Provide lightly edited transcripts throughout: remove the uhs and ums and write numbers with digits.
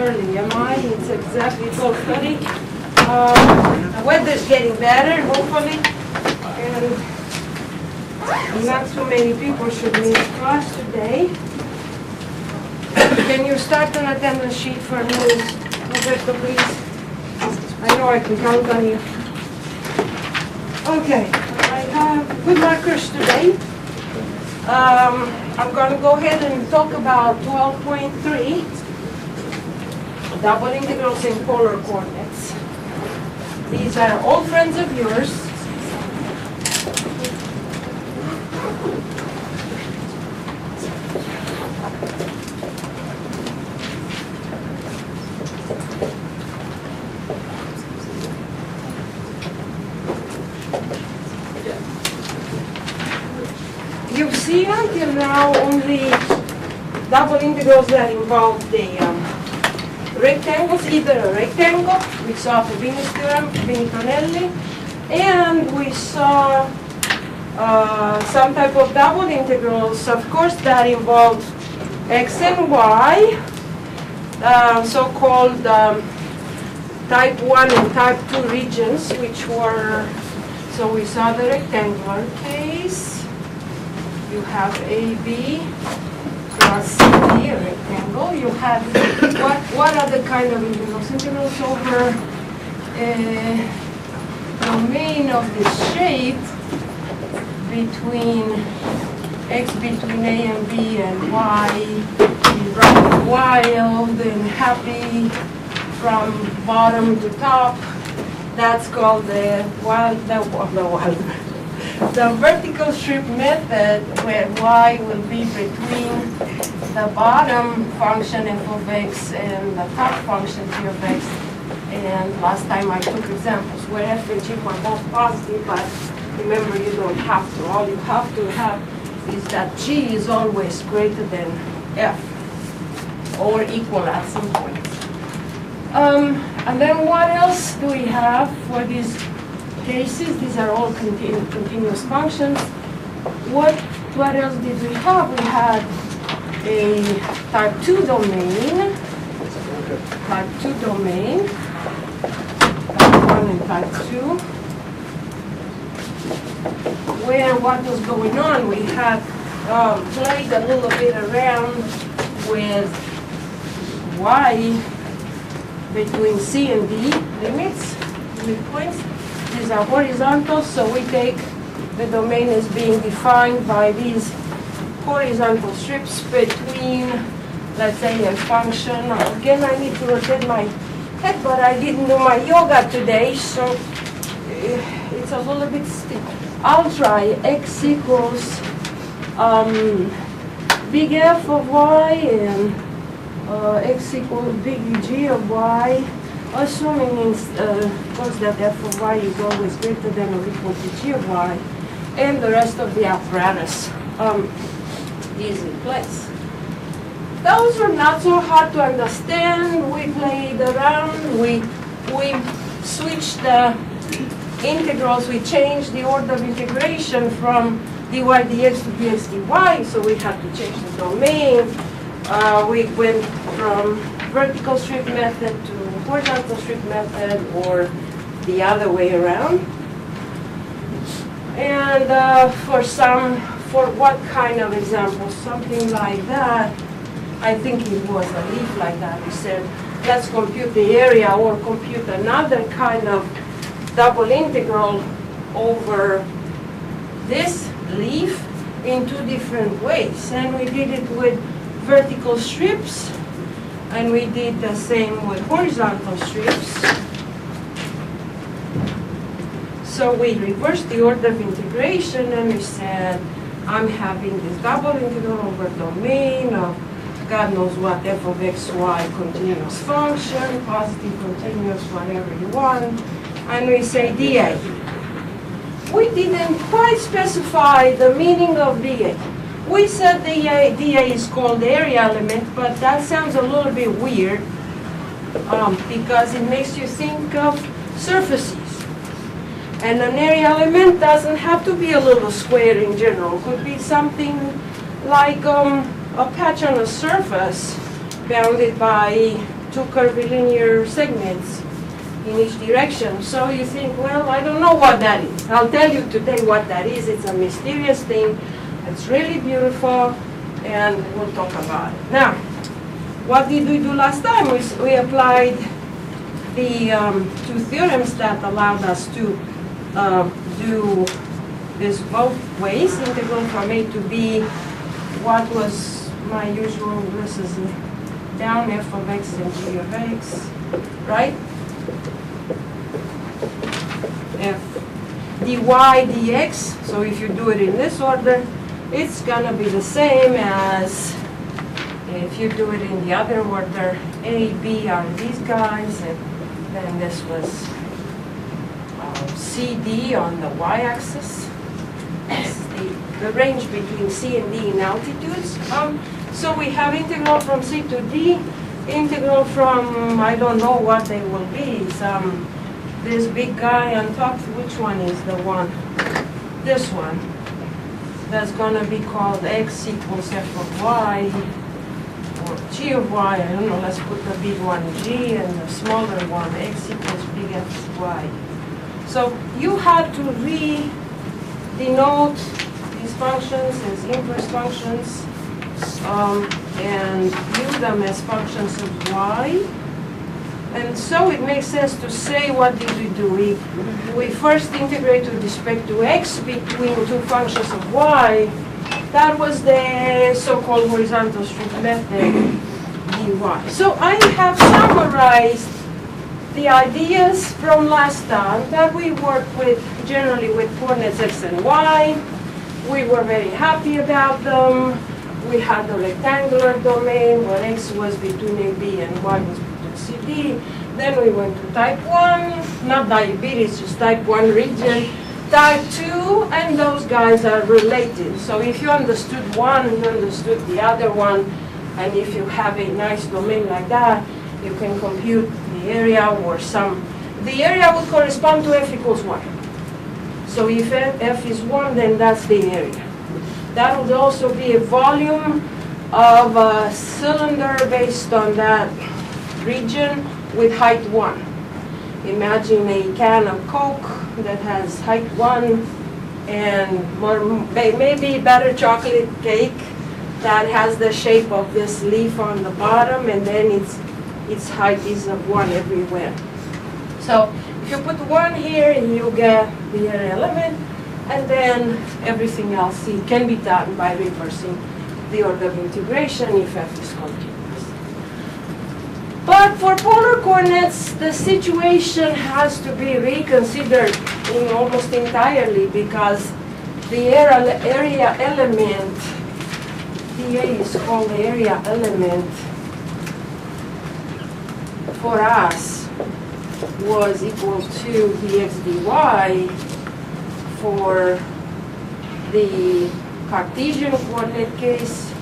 early, am I? It's exactly 12:30. The weather's getting better, hopefully. And not too many people should miss class today. Can you start an attendance sheet for me, Roberto, please? I know I can count on you. Okay, I have good markers today. I'm going to go ahead and talk about 12.3, double integrals in polar coordinates. These are old friends of yours. You've seen until now only double integrals that involve the rectangles, either a rectangle, we saw Fubini's theorem, Fubini-Tonelli, and we saw some type of double integrals, of course, that involve x and y, so-called type 1 and type 2 regions, which were, so we saw the rectangular case. You have AB plus CD, a rectangle. You have, what other kind of integrals? Integrals over a domain of this shape between x between A and B and y, running wild and happy from bottom to top. That's called the vertical strip method, where y will be between the bottom function f of x and the top function g of x. And last time I took examples where f and g were both positive, but remember, you don't have to. All you have to have is that g is always greater than f, or equal at some point. And then what else do we have for these cases? These are all continuous functions. What else did we have? We had a type 2 domain, type 2 domain, type 1 and type 2, where what was going on? We had played a little bit around with y between C and D limits, midpoints. These are horizontal, so we take the domain as being defined by these horizontal strips between, let's say, a function. Again, I need to rotate my head, but I didn't do my yoga today, so it's a little bit stiff. I'll try x equals big F of y and x equals big G of y, assuming of course that f of y is always greater than or equal to g of y, and the rest of the apparatus is in place. Those are not so hard to understand. We played around, we switched the integrals, we changed the order of integration from dy dx to dx dy, so we had to change the domain. We went from vertical strip method to horizontal strip method, or the other way around. And for what kind of example? Something like that. I think it was a leaf like that. We said, let's compute the area or compute another kind of double integral over this leaf in two different ways. And we did it with vertical strips, and we did the same with horizontal strips. So we reversed the order of integration, and we said, I'm having this double integral over domain of God knows what, f of x, y, continuous function, positive, continuous, whatever you want, and we say dA. We didn't quite specify the meaning of dA. We said dA is called the area element, but that sounds a little bit weird because it makes you think of surfaces. And an area element doesn't have to be a little square in general. It could be something like a patch on a surface bounded by two curvilinear segments in each direction. So you think, well, I don't know what that is. I'll tell you today what that is. It's a mysterious thing. It's really beautiful, and we'll talk about it. Now, what did we do last time? We applied the two theorems that allowed us to do this both ways, integral from A to B. What was my usual, this is down f of x and g of x, right? F dy dx, so if you do it in this order, it's gonna be the same as if you do it in the other order. A, B are these guys, and then this was CD on the y-axis. That's the range between C and D in altitudes. So we have integral from C to D, integral from, I don't know what they will be, this big guy on top. Which one is the one? This one. That's going to be called x equals f of y, or g of y. I don't know, let's put the big one g and the smaller one, x equals big f of y. So you have to re-denote these functions as inverse functions and use them as functions of y. And so it makes sense to say, what did we do? We first integrate with respect to x between two functions of y. That was the so-called horizontal strip method, dy. So I have summarized the ideas from last time that we work with, generally with coordinates x and y. We were very happy about them. We had the rectangular domain where x was between AB and y was between CD. Then we went to type 1, not diabetes, just type 1 region. Type 2, and those guys are related. So if you understood one, you understood the other one. And if you have a nice domain like that, you can compute the area or some. The area would correspond to f equals 1. So if f is 1, then that's the area. That would also be a volume of a cylinder based on that region with height 1. Imagine a can of Coke that has height 1 and maybe better chocolate cake that has the shape of this leaf on the bottom, and then its height is of 1 everywhere. So if you put 1 here, you get the area element, and then everything else can be done by reversing the order of integration if f is continuous. But for polar coordinates, the situation has to be reconsidered almost entirely, because the area element, dA is called the area element, for us was equal to dx dy for the Cartesian coordinate case.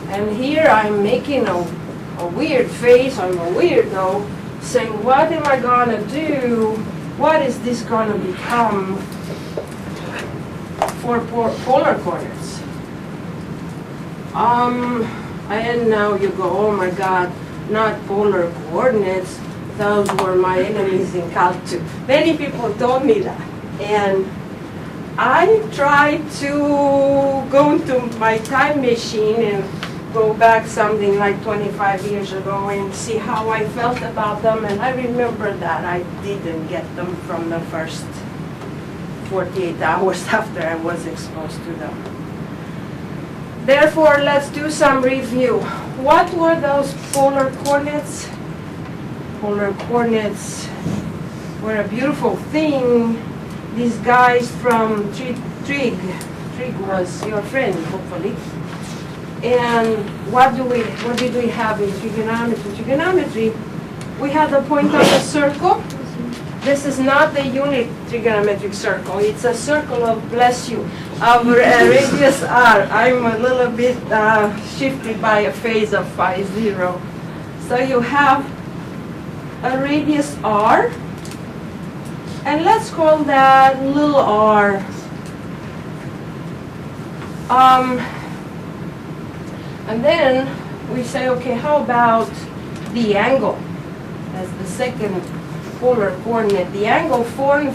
And here I'm making a weird face, I'm a weirdo, saying, what am I gonna do? What is this gonna become for polar coordinates? And now you go, oh my God, not polar coordinates. Those were my enemies in Calc 2. Many people told me that. And I tried to go into my time machine and go back something like 25 years ago and see how I felt about them. And I remember that I didn't get them from the first 48 hours after I was exposed to them. Therefore, let's do some review. What were those polar coordinates? Polar coordinates were a beautiful thing. These guys from Trig was your friend, hopefully. And what did we have in trigonometry? Trigonometry, we had the point of a circle. This is not the unit trigonometric circle. It's a circle of, bless you, of radius r. I'm a little bit shifted by a phase of phi 0. So you have a radius r, and let's call that little r. And then we say, okay, how about the angle as the second polar coordinate? The angle formed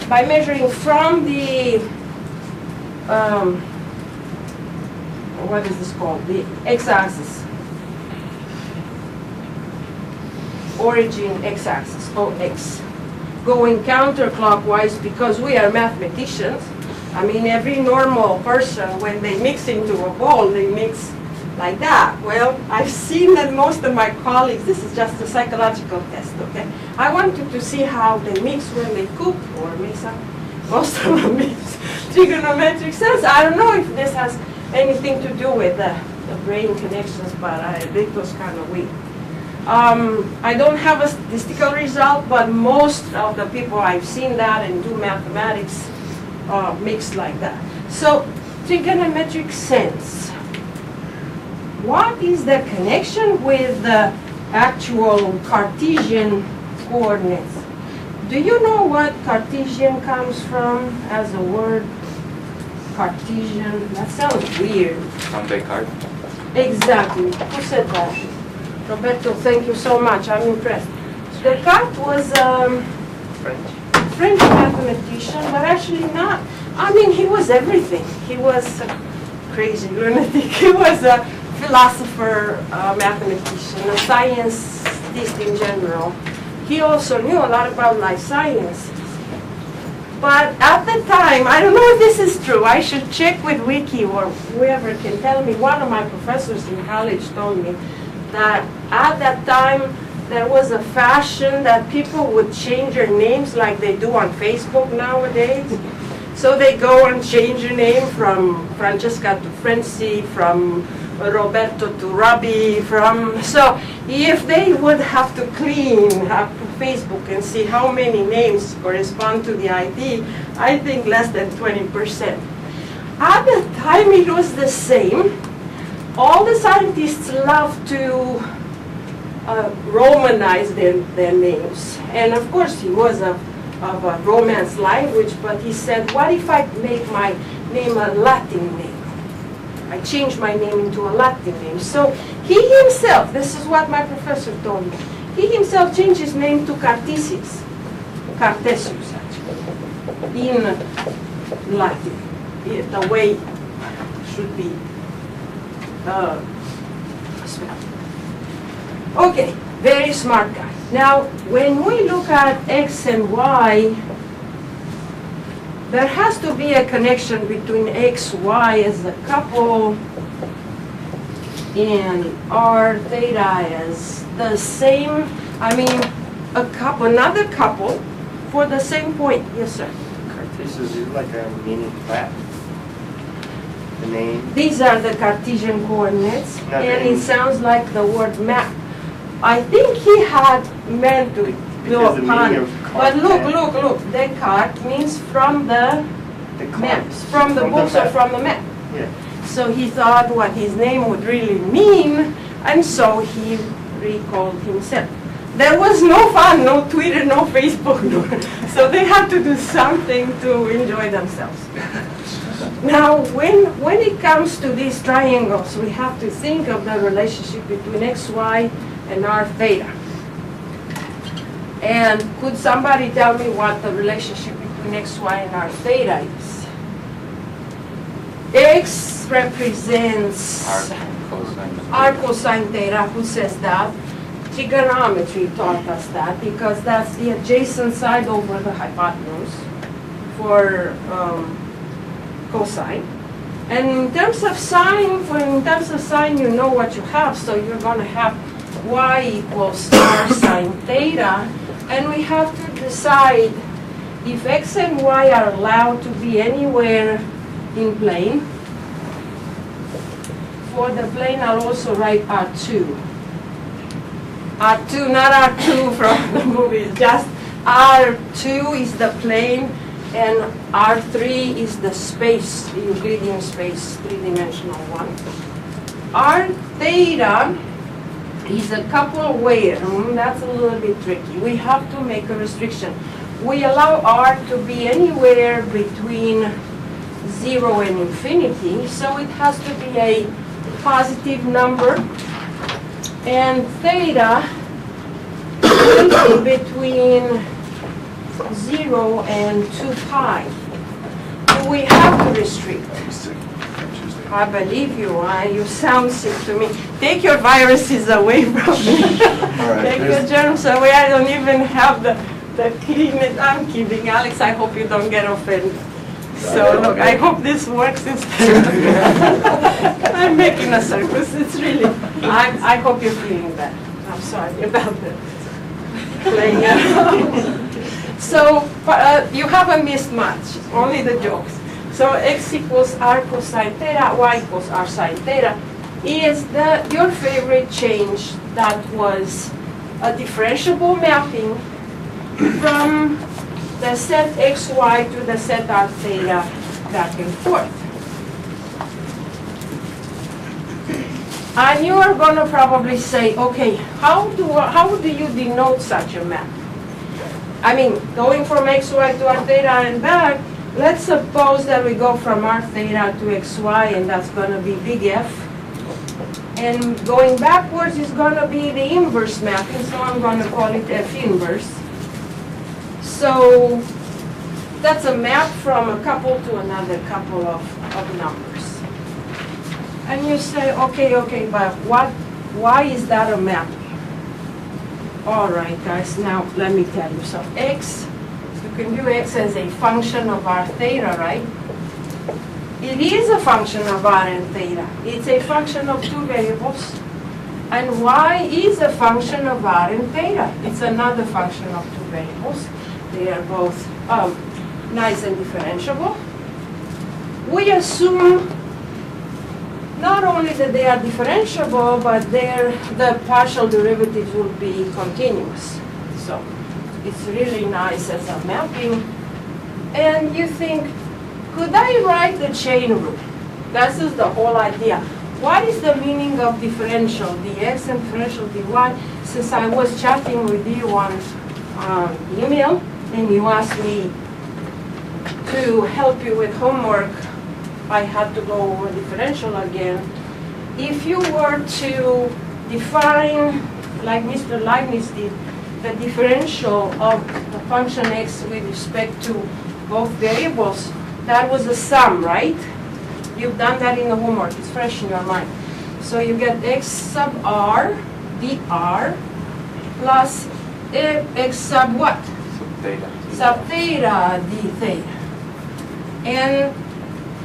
by measuring from the, what is this called? The x-axis. Origin x-axis, OX. Going counterclockwise because we are mathematicians. I mean, every normal person, when they mix into a bowl, they mix like that. Well, I've seen that most of my colleagues, this is just a psychological test, okay? I wanted to see how they mix when they cook or mix up. Most of them mix trigonometric sense. I don't know if this has anything to do with the brain connections, but it was kind of weird. I don't have a statistical result, but most of the people I've seen that and do mathematics mix like that. So, trigonometric sense. What is the connection with the actual Cartesian coordinates? Do you know what Cartesian comes from as a word? Cartesian, that sounds weird. From Descartes. Exactly. Who said that? Roberto, thank you so much. I'm impressed. Descartes was French mathematician, but actually not. I mean, he was everything. He was a crazy lunatic. He was a philosopher, mathematician, a scientist in general. He also knew a lot about life sciences. But at the time, I don't know if this is true. I should check with Wiki or whoever can tell me. One of my professors in college told me that at that time there was a fashion that people would change their names like they do on Facebook nowadays. So they go and change your name from Francesca to Francie, from Roberto to Robbie, so if they would have to clean up Facebook and see how many names correspond to the ID, I think less than 20%. At the time it was the same. All the scientists love to Romanize their names. And of course he was of a Romance language, but he said, what if I make my name a Latin name? I changed my name into a Latin name. So he himself, this is what my professor told me, he himself changed his name to Cartesius. Cartesius, actually, in Latin, the way it should be spelled. Okay, very smart guy. Now, when we look at X and Y, there has to be a connection between X, Y as a couple and R theta as the same, I mean, another couple for the same point. Yes, sir? Cartesius is like a meaning flat. The name. These are the Cartesian coordinates, Not and the it sounds like the word map. I think he had meant to do a pun. But look, Descartes means from the maps, from the books or from the map. Yeah. So he thought what his name would really mean, and so he recalled himself. There was no fun, no Twitter, no Facebook, so they had to do something to enjoy themselves. Now, when it comes to these triangles, we have to think of the relationship between x, y, and r theta. And could somebody tell me what the relationship between x, y, and r theta is? X represents r cosine theta. Who says that? Trigonometry taught us that because that's the adjacent side over the hypotenuse for cosine. And in terms of sine, you know what you have. So you're going to have y equals r sine theta. And we have to decide if x and y are allowed to be anywhere in plane. For the plane, I'll also write R2. R2, not R2 from the movie, just R2 is the plane, and R3 is the space, the Euclidean space, three-dimensional one. R theta is a couple where, that's a little bit tricky. We have to make a restriction. We allow R to be anywhere between 0 and infinity, so it has to be a positive number, and theta will be between 0 and 2 pi. Do we have to restrict? I believe you. You sound sick to me. Take your viruses away from me. Take your germs away. I don't even have the cleanest. I'm kidding. Alex, I hope you don't get offended. So look, I hope this works instead. I'm making a circus. It's really, I hope you're feeling that. I'm sorry about that. Playing around. So you have a mismatch, only the jokes. So x equals r cosine theta, y equals r sine theta is your favorite change that was a differentiable mapping from the set xy to the set r theta back and forth. And you are going to probably say, okay, how do you denote such a map? I mean, going from xy to r theta and back, let's suppose that we go from r theta to xy, and that's going to be big F. And going backwards is going to be the inverse mapping, so I'm going to call it F inverse. So that's a map from a couple to another couple of numbers. And you say, okay, but why is that a map? All right, guys, now let me tell you. So x, you can do x as a function of r theta, right? It is a function of r and theta. It's a function of two variables. And y is a function of r and theta. It's another function of two variables. They are both nice and differentiable. We assume not only that they are differentiable, but the partial derivatives will be continuous. So it's really nice as a mapping. And you think, could I write the chain rule? This is the whole idea. What is the meaning of differential dx and differential dy? Since I was chatting with you on email, and you asked me to help you with homework, I had to go over differential again. If you were to define, like Mr. Leibniz did, the differential of the function x with respect to both variables, that was a sum, right? You've done that in the homework. It's fresh in your mind. So you get x sub r dr plus x sub what? Sub theta d theta. And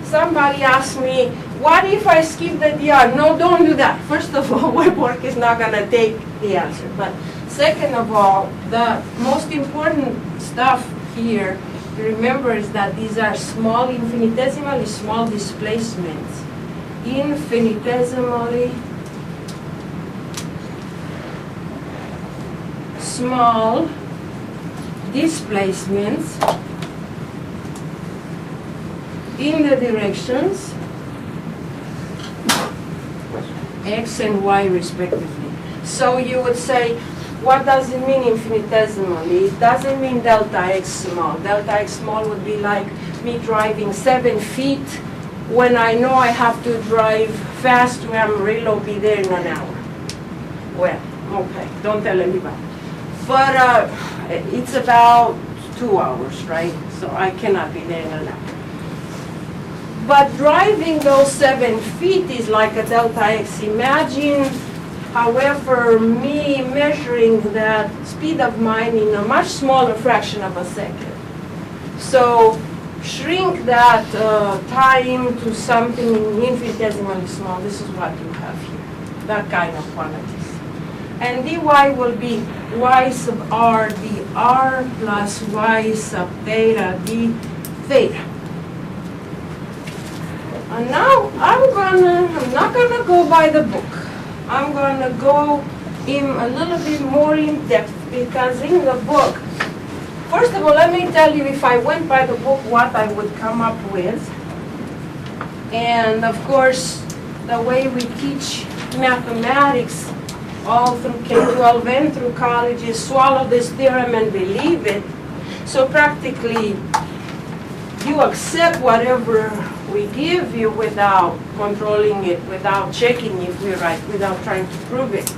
somebody asked me, what if I skip the dr? No, don't do that. First of all, web work is not going to take the answer. But second of all, the most important stuff here to remember is that these are small, infinitesimally small displacements. Infinitesimally small displacements in the directions x and y respectively. So you would say, what does it mean infinitesimally? It doesn't mean delta x small. Delta x small would be like me driving 7 feet when I know I have to drive fast to Amarillo, be there in an hour. Well, okay, don't tell anybody. But it's about 2 hours, right? So I cannot be there in an hour. But driving those 7 feet is like a delta x. Imagine, however, me measuring that speed of mine in a much smaller fraction of a second. So shrink that time to something infinitesimally small. This is what you have here, that kind of quantities. And dy will be y sub r dr plus y sub theta d theta. And now I'm not gonna go by the book. I'm gonna go in a little bit more in depth, because in the book, first of all, let me tell you, if I went by the book, what I would come up with. And of course, the way we teach mathematics all through K-12 and through college is swallow this theorem and believe it. So practically, you accept whatever we give you without controlling it, without checking if we're right, without trying to prove it.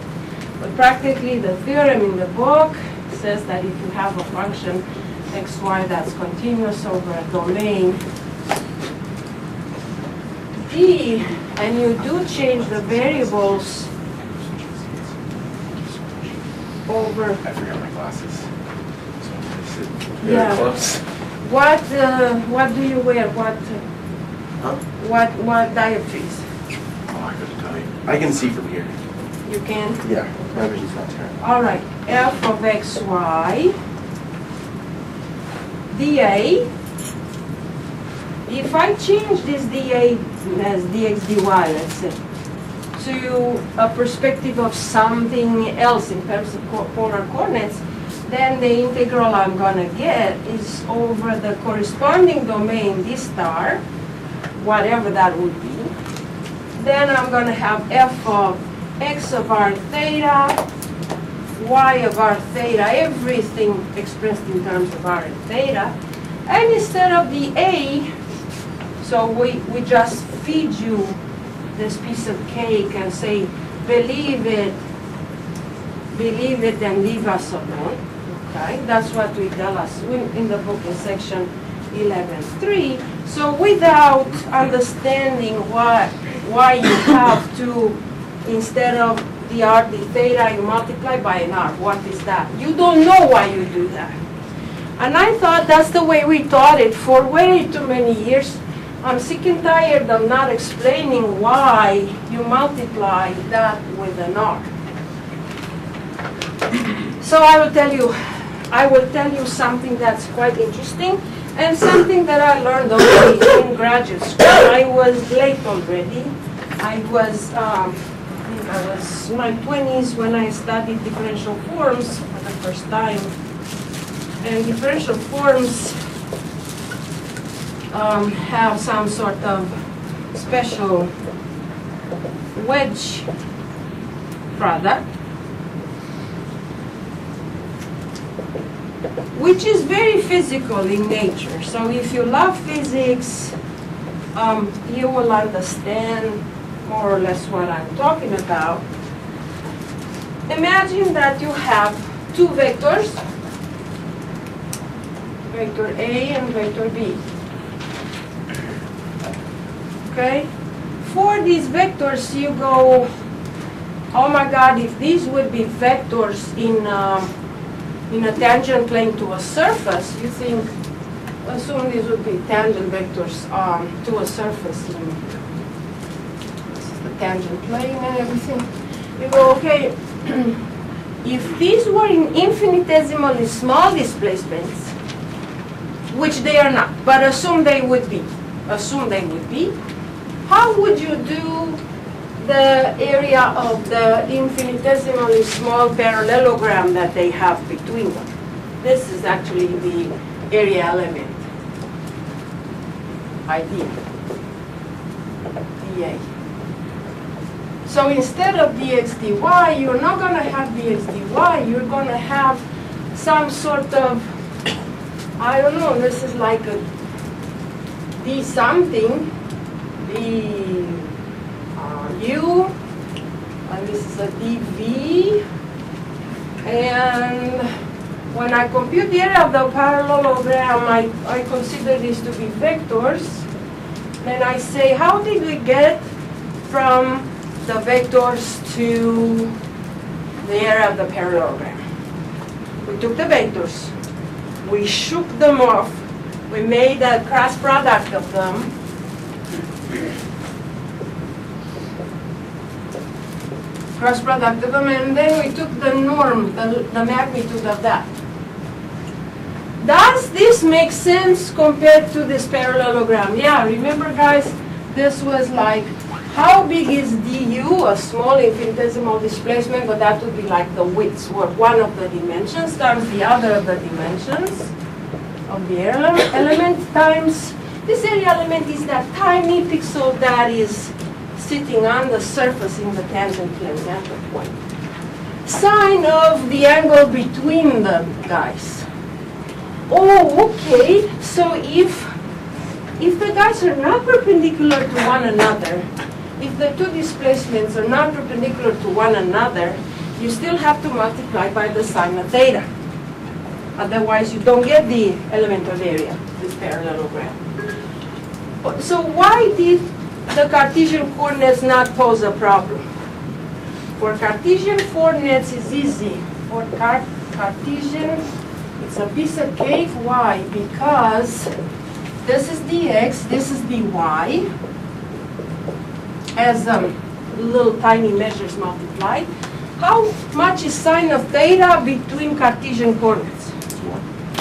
But practically the theorem in the book says that if you have a function xy that's continuous over a domain D, and you do change the variables over. I forgot my glasses. So I sit very Yeah. close. What do you wear? Huh? What dioptries? Oh, I couldn't tell you. I can see from here. You can. Yeah, my vision's not terrible. All right. F of xy dA. If I change this dA as dx dy, let's say, to a perspective of something else in terms of polar coordinates, then the integral I'm going to get is over the corresponding domain d star, whatever that would be. Then I'm going to have f of x of r theta, y of r theta, everything expressed in terms of r and theta. And instead of the a, so we just feed you this piece of cake and say, believe it and leave us alone. Okay, that's what we tell us in the book in section 11.3. So without understanding why you have to, instead of the r d theta, you multiply by an r. What is that? You don't know why you do that. And I thought that's the way we taught it for way too many years. I'm sick and tired of not explaining why you multiply that with an r. So I will tell you something that's quite interesting and something that I learned already in graduate school. I was late already. I was in my 20s when I studied differential forms for the first time. And differential forms have some sort of special wedge product, which is very physical in nature. So if you love physics, you will understand more or less what I'm talking about. Imagine that you have two vectors, vector A and vector B. Okay? For these vectors, you go, oh my God, if these would be vectors in a tangent plane to a surface, you think, assume these would be tangent vectors to a surface. This is the tangent plane and everything. You go, okay, if these were in infinitesimally small displacements, which they are not, but assume they would be, how would you do the area of the infinitesimally small parallelogram that they have between them? This is actually the area element idea, dA. So instead of dx dy, you're not going to have dx dy, you're going to have some sort of, I don't know, this is like a d something, d u, and this is a dv, and when I compute the area of the parallelogram, I consider these to be vectors. Then I say, how did we get from the vectors to the area of the parallelogram? We took the vectors, we shook them off, we made a cross product of them, and then we took the norm, the magnitude of that. Does this make sense compared to this parallelogram? Yeah, remember guys, this was like, how big is du, a small infinitesimal displacement, but that would be like the width, or one of the dimensions times the other of the dimensions of the area element times, this area element is that tiny pixel that is sitting on the surface in the tangent plane at the point. Sine of the angle between them, guys. Oh, okay, so if if the guys are not perpendicular to one another, if the two displacements are not perpendicular to one another, you still have to multiply by the sine of theta. Otherwise, you don't get the element of area, this parallelogram. So why did the Cartesian coordinates not pose a problem? For Cartesian coordinates, it's easy. For Cartesian, it's a piece of cake. Why? Because this is dx, this is dy, as little tiny measures multiplied. How much is sine of theta between Cartesian coordinates?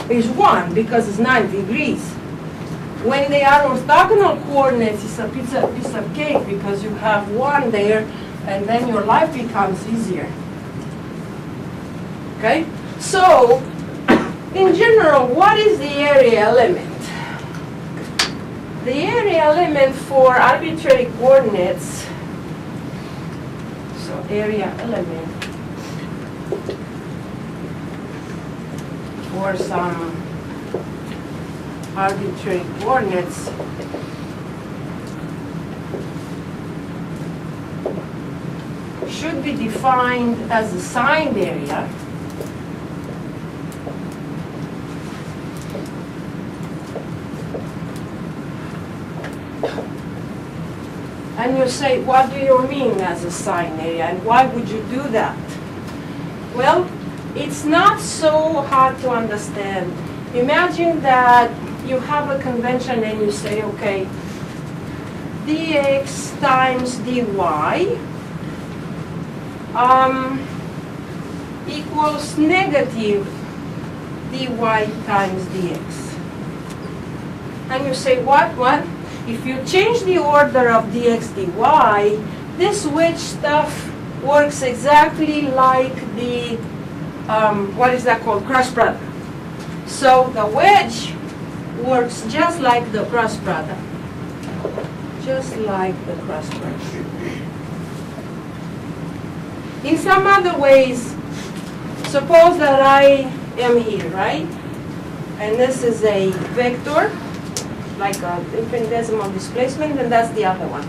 It's 1, because it's 90 degrees. When they are orthogonal coordinates, it's a piece of cake, because you have 1 there, and then your life becomes easier. Okay? So, in general, what is the area element? The area element for arbitrary coordinates, so area element for some arbitrary coordinates should be defined as a signed area and you say, what do you mean as a signed area, and why would you do that? Well, it's not so hard to understand. Imagine that you have a convention and you say, okay, dx times dy equals negative dy times dx. And you say, what? If you change the order of dx dy, this wedge stuff works exactly like the, what is that called, cross product. So the wedge works just like the cross product. Just like the cross product. In some other ways, suppose that I am here, right? And this is a vector, like an infinitesimal displacement, and that's the other one.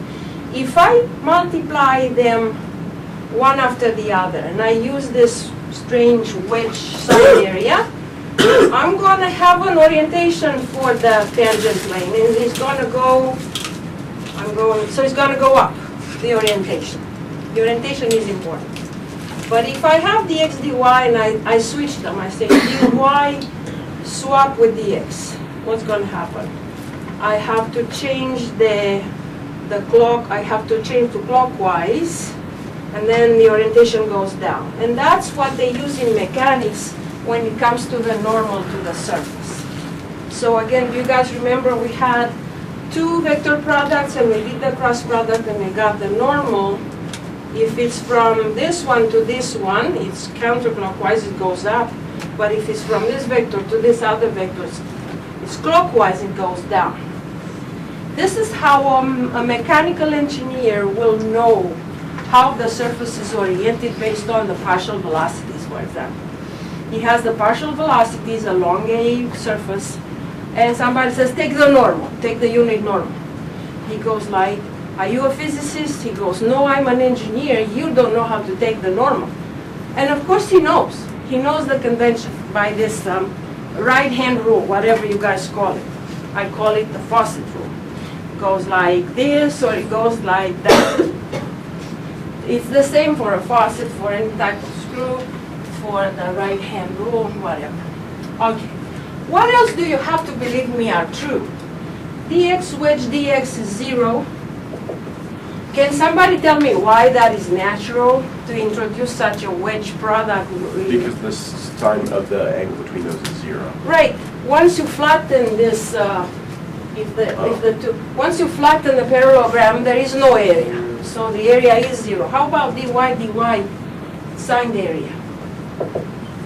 If I multiply them one after the other, and I use this strange wedge sine area, I'm going to have an orientation for the tangent plane, and it's going to go, so it's going to go up, the orientation. The orientation is important. But if I have dx dy and I switch them, I say dy swap with dx, what's going to happen? I have to change the clock, I have to change to clockwise, and then the orientation goes down. And that's what they use in mechanics when it comes to the normal to the surface. So again, you guys remember we had two vector products and we did the cross product and we got the normal. If it's from this one to this one, it's counterclockwise, it goes up. But if it's from this vector to this other vector, it's clockwise, it goes down. This is how a mechanical engineer will know how the surface is oriented based on the partial velocities, for example. He has the partial velocities along a surface, and somebody says, take the normal, take the unit normal. He goes like, are you a physicist? He goes, no, I'm an engineer. You don't know how to take the normal. And of course he knows. He knows the convention by this right-hand rule, whatever you guys call it. I call it the faucet rule. It goes like this, or it goes like that. It's the same for a faucet, for any type of screw, for the right-hand rule, whatever. Okay. What else do you have to believe me are true? Dx wedge dx is 0. Can somebody tell me why that is natural to introduce such a wedge product? Because the sine of the angle between those is 0. Right. Once you flatten this, once you flatten the parallelogram, there is no area. So the area is 0. How about dy signed area?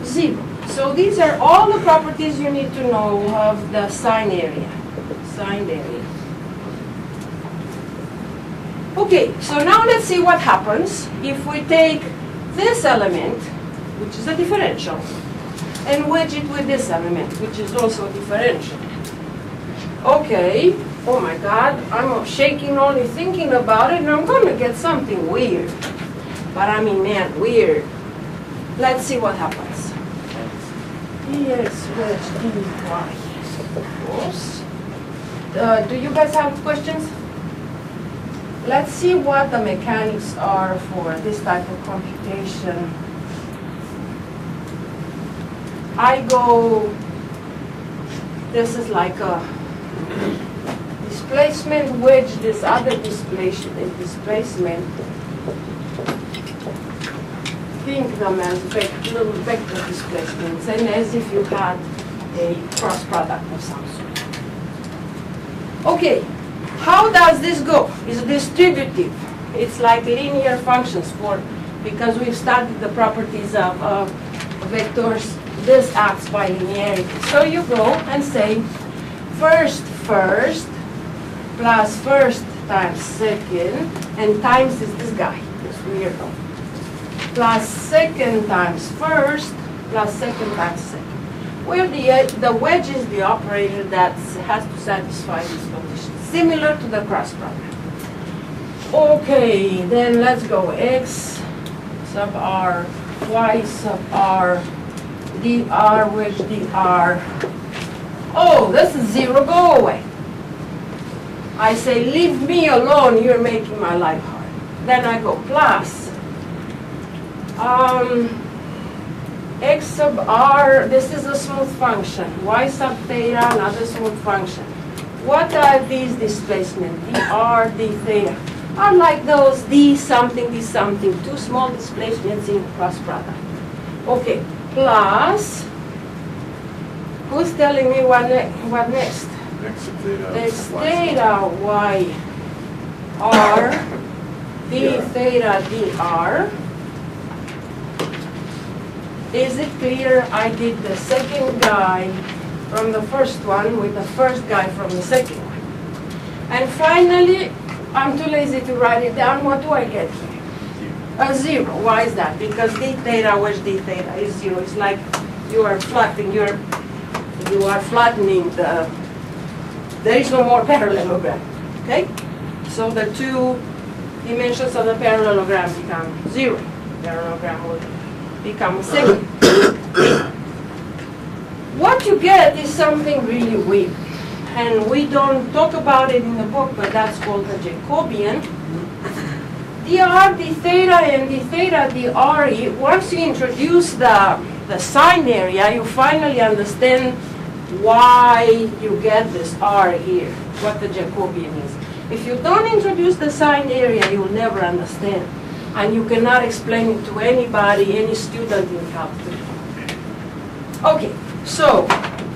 0. So these are all the properties you need to know of the sine area. Signed area. Okay, so now let's see what happens if we take this element, which is a differential, and wedge it with this element, which is also a differential. Okay, Oh my God, I'm shaking only thinking about it, and I'm gonna get something weird. But I mean, man, weird. Let's see what happens. Dx wedge dy equals. Do you guys have questions? Let's see what the mechanics are for this type of computation. I go, this is like a displacement wedge, this other displacement. Think them as little vector displacements, and as if you had a cross product of some sort. Okay, how does this go? It's distributive. It's like linear functions because we've studied the properties of vectors. This acts by linearity. So you go and say first plus first times second, and times is this guy, this weirdo. Plus second times first, plus second times second. Where the wedge is the operator that has to satisfy these conditions, similar to the cross product. Okay, then let's go x sub r, y sub r, dr wedge dr. Oh, this is zero, go away. I say, leave me alone, you're making my life hard. Then I go plus x sub r, this is a smooth function. Y sub theta, another smooth function. What are these displacements? dr, d theta. Are like those d something, two small displacements in cross product. Okay, plus, who's telling me what next? X sub theta. X theta y r, d theta dr. Is it clear I did the second guy from the first one with the first guy from the second one? And finally, I'm too lazy to write it down. What do I get here? A zero. Why is that? Because d theta wedge d theta is zero. It's like you are flattening the, there is no more parallelogram. Okay? So the two dimensions of the parallelogram become zero. Parallelogram will become second. What you get is something really weird. And we don't talk about it in the book, but that's called the Jacobian. dr, d theta, and d theta, dre, once you introduce the sign area, you finally understand why you get this r here, what the Jacobian is. If you don't introduce the sign area, you'll never understand. And you cannot explain it to anybody, any student in calculus. Okay, so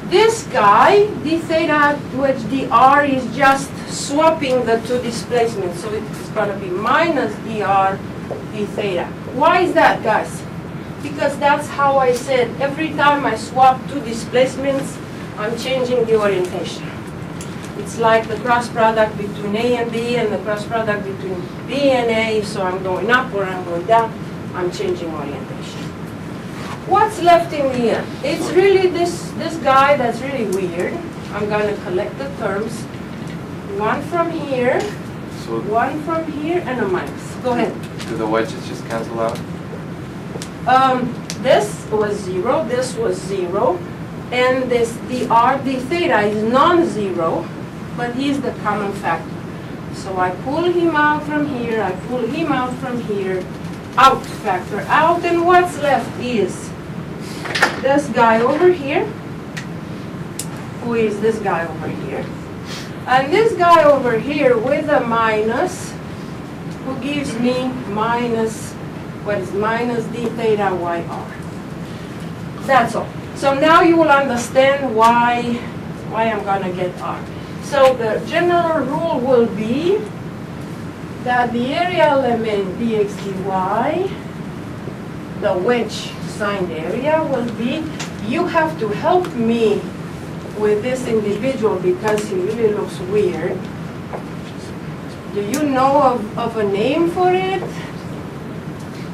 this guy, d theta wedge dr, is just swapping the two displacements. So it's going to be minus dr d theta. Why is that, guys? Because that's how I said, every time I swap two displacements, I'm changing the orientation. It's like the cross product between A and B and the cross product between B and A, so I'm going up or I'm going down, I'm changing orientation. What's left in the end? It's really this guy that's really weird. I'm going to collect the terms. One from here, one from here, and a minus. Go ahead. Do the wedges just cancel out? This was zero, this was zero, and this dr d theta is non-zero, but he's the common factor. So I pull him out from here, I pull him out from here, out, factor out, and what's left is this guy over here, who is this guy over here, and this guy over here with a minus, who gives me minus, what is minus d theta yr. That's all. So now you will understand why I'm going to get r. So the general rule will be that the area element dx dy, the wedge signed area, will be, you have to help me with this individual because he really looks weird. Do you know of a name for it?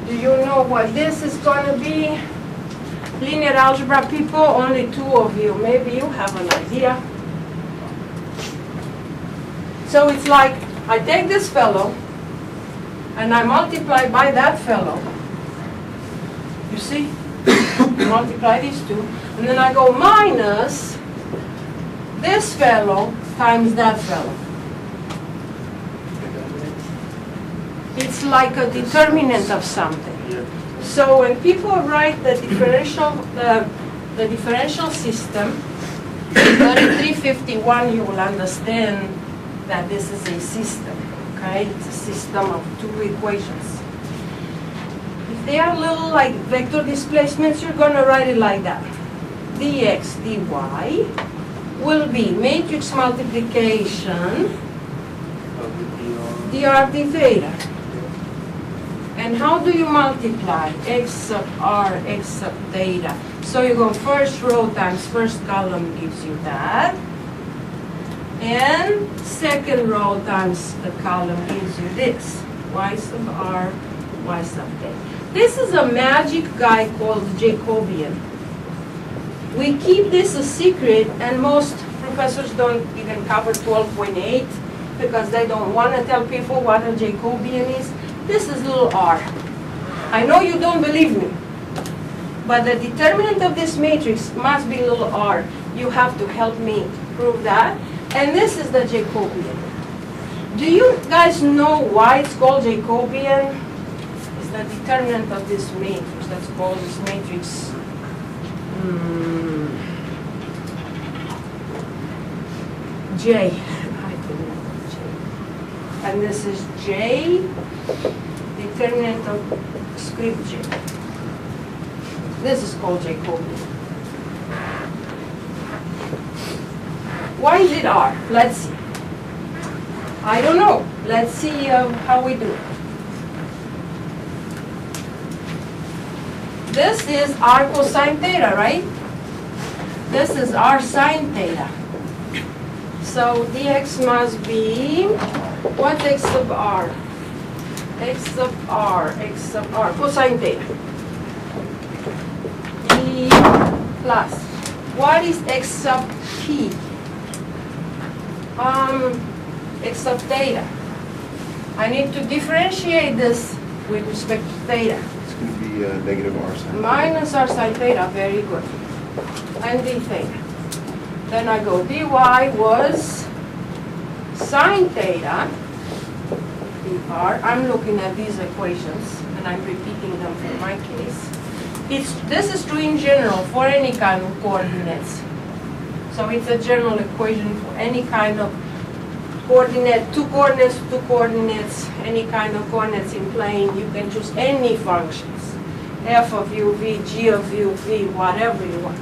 Do you know what this is going to be? Linear algebra people, only two of you. Maybe you have an idea. So it's like I take this fellow and I multiply by that fellow. You see? Multiply these two. And then I go minus this fellow times that fellow. It's like a determinant of something. Yeah. So when people write the differential system, 3351, you will understand that this is a system, okay? It's a system of two equations. If they are little like vector displacements, you're going to write it like that. dx dy will be matrix multiplication dr d theta. And how do you multiply? X sub r, x sub theta. So you go first row times first column gives you that. And second row times the column gives you this. Y sub r, y sub theta. This is a magic guy called Jacobian. We keep this a secret, and most professors don't even cover 12.8 because they don't want to tell people what a Jacobian is. This is little r. I know you don't believe me, but the determinant of this matrix must be little r. You have to help me prove that. And this is the Jacobian. Do you guys know why it's called Jacobian? It's the determinant of this matrix. Let's call this matrix J. And this is J, determinant of script J. This is called Jacobian. Why is it R? Let's see. I don't know. Let's see how we do. This is R cosine theta, right? This is R sine theta. So dx must be, what's x sub r? X sub r, cosine theta. E plus. What is x sub t? X sub theta. I need to differentiate this with respect to theta. It's going to be negative r sine. Minus r sine theta, very good. And d theta. Then I go dy was sine theta dr. I'm looking at these equations and I'm repeating them for my case. This is true in general for any kind of coordinates. So it's a general equation for any kind of coordinate, two coordinates, any kind of coordinates in plane. You can choose any functions, f of u, v, g of u, v, whatever you want.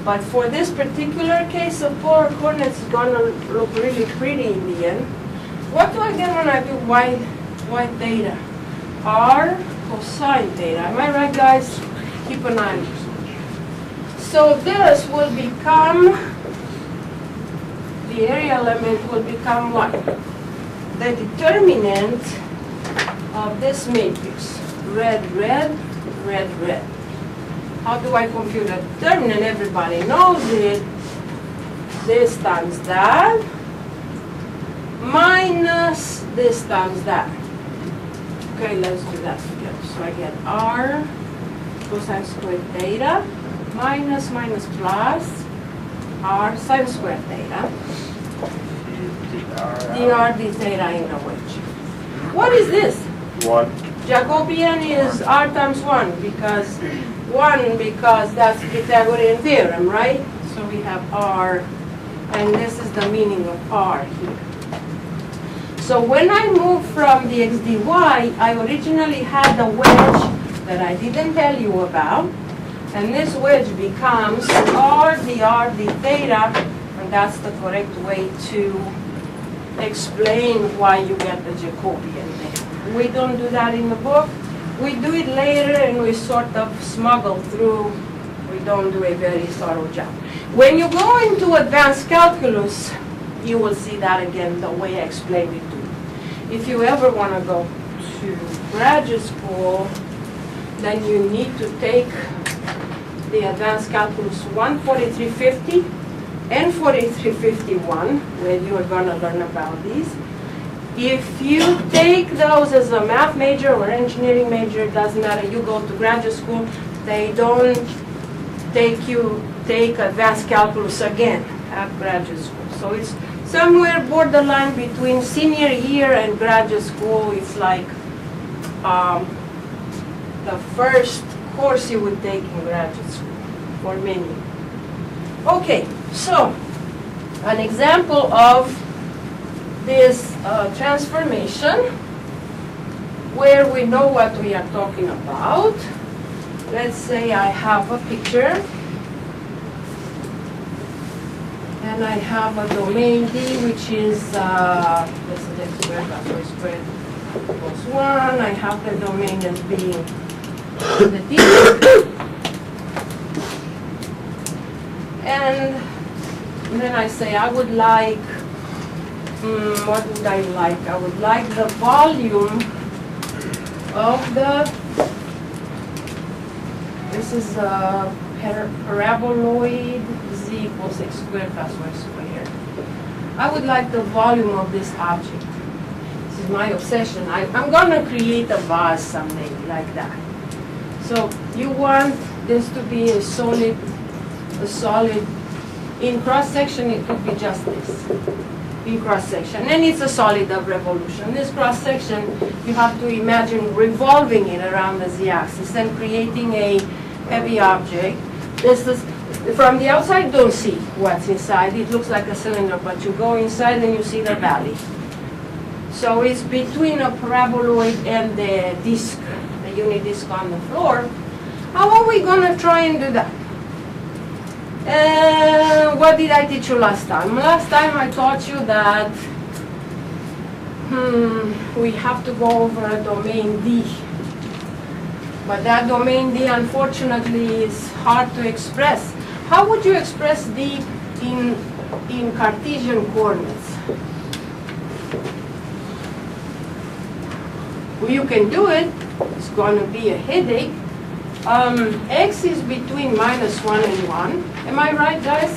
But for this particular case of polar coordinates, it's going to look really pretty in the end. What do I get when I do y theta? R cosine theta. Am I right, guys? Keep an eye on it. So this will become, the area element will become what? The determinant of this matrix. Red, red, red, red. How do I compute a determinant? Everybody knows it. This times that minus this times that. Okay, let's do that together. So I get R cosine squared theta minus plus R sine squared theta dr d theta in the wedge. What is this? 1. Jacobian is R times 1 because that's Pythagorean theorem, right? So we have R, and this is the meaning of R here. So when I move from the x dy, I originally had the wedge that I didn't tell you about, and this wedge becomes R dr d theta, and that's the correct way to explain why you get the Jacobian there. We don't do that in the book. We do it later and we sort of smuggle through. We don't do a very thorough job. When you go into advanced calculus, you will see that again the way I explained it to you. If you ever want to go to graduate school, then you need to take the advanced calculus 14350 N4351, where you are going to learn about these. If you take those as a math major or engineering major, it doesn't matter, you go to graduate school, they don't take advanced calculus again at graduate school. So it's somewhere borderline between senior year and graduate school. It's like the first course you would take in graduate school for many. Okay, so an example of this transformation where we know what we are talking about. Let's say I have a picture and I have a domain D, which is this is x squared plus y squared equals 1. I have the domain as being the D. And then I say I would like, what would I like? I would like the volume of the, this is a paraboloid z equals x squared plus y squared. I would like the volume of this object. This is my obsession. I'm going to create a vase someday like that. So you want this to be a solid, in cross-section it could be just this, in cross-section. And it's a solid of revolution. This cross-section, you have to imagine revolving it around the z-axis and creating a heavy object. This is, from the outside, don't see what's inside. It looks like a cylinder, but you go inside and you see the valley. So it's between a paraboloid and the disc, the unit disc on the floor. How are we going to try and do that? What did I teach you last time? Last time I taught you that we have to go over a domain D. But that domain D, unfortunately, is hard to express. How would you express D in Cartesian coordinates? Well, you can do it. It's going to be a headache. X is between -1 and 1. Am I right, guys?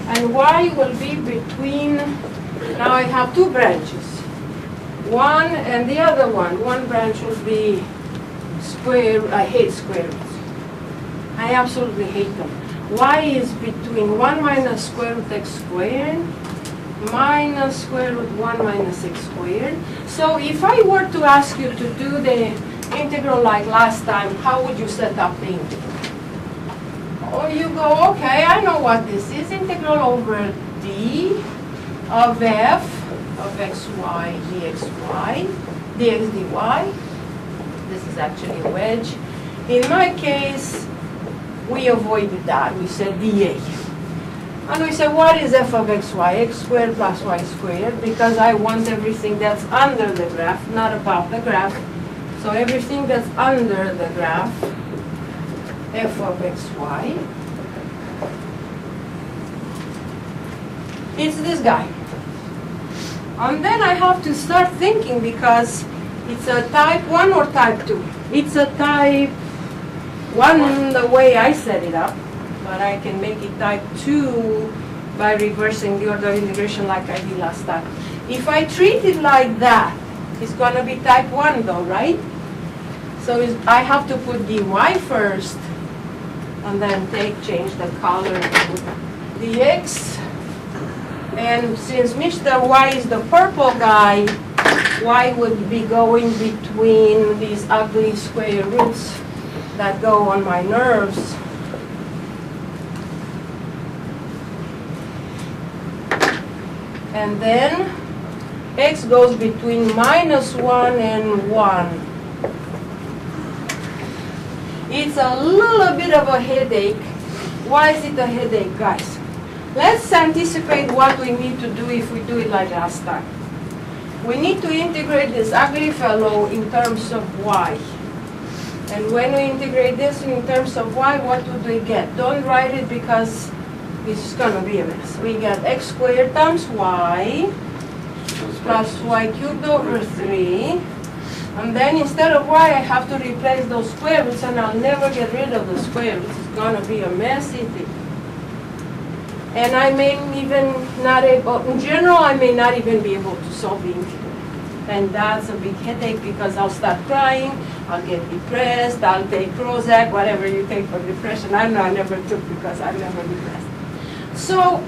And y will be between, now I have two branches. One and the other one. One branch will be square, I hate square roots. I absolutely hate them. Y is between 1 minus square root x squared minus square root 1 minus x squared. So if I were to ask you to do the integral like last time, how would you set up the integral? Or you go, okay, I know what this is. Integral over d of f of xy dxy, dx dy. This is actually a wedge. In my case, we avoided that. We said dA. And we said, what is f of xy? X squared plus y squared, because I want everything that's under the graph, not above the graph. So everything that's under the graph, f of xy, it's this guy. And then I have to start thinking, because it's a type 1 or type 2. It's a type 1 the way I set it up, but I can make it type 2 by reversing the order of integration like I did last time. If I treat it like that, it's going to be type 1 though, right? So I have to put dy first, and then change the color to dx. And since Mr. Y is the purple guy, y would be going between these ugly square roots that go on my nerves. And then x goes between -1 and 1. It's a little bit of a headache. Why is it a headache, guys? Let's anticipate what we need to do if we do it like last time. We need to integrate this ugly fellow in terms of y. And when we integrate this in terms of y, what would we get? Don't write it because it's going to be a mess. We get x squared times y plus y cubed over 3. And then instead of y, I have to replace those square roots, and I'll never get rid of the square roots. It's going to be a messy thing. And I may even not able, in general, I may not even be able to solve the integral. And that's a big headache because I'll start crying, I'll get depressed, I'll take Prozac, whatever you take for depression. I know I never took because I'm never depressed. So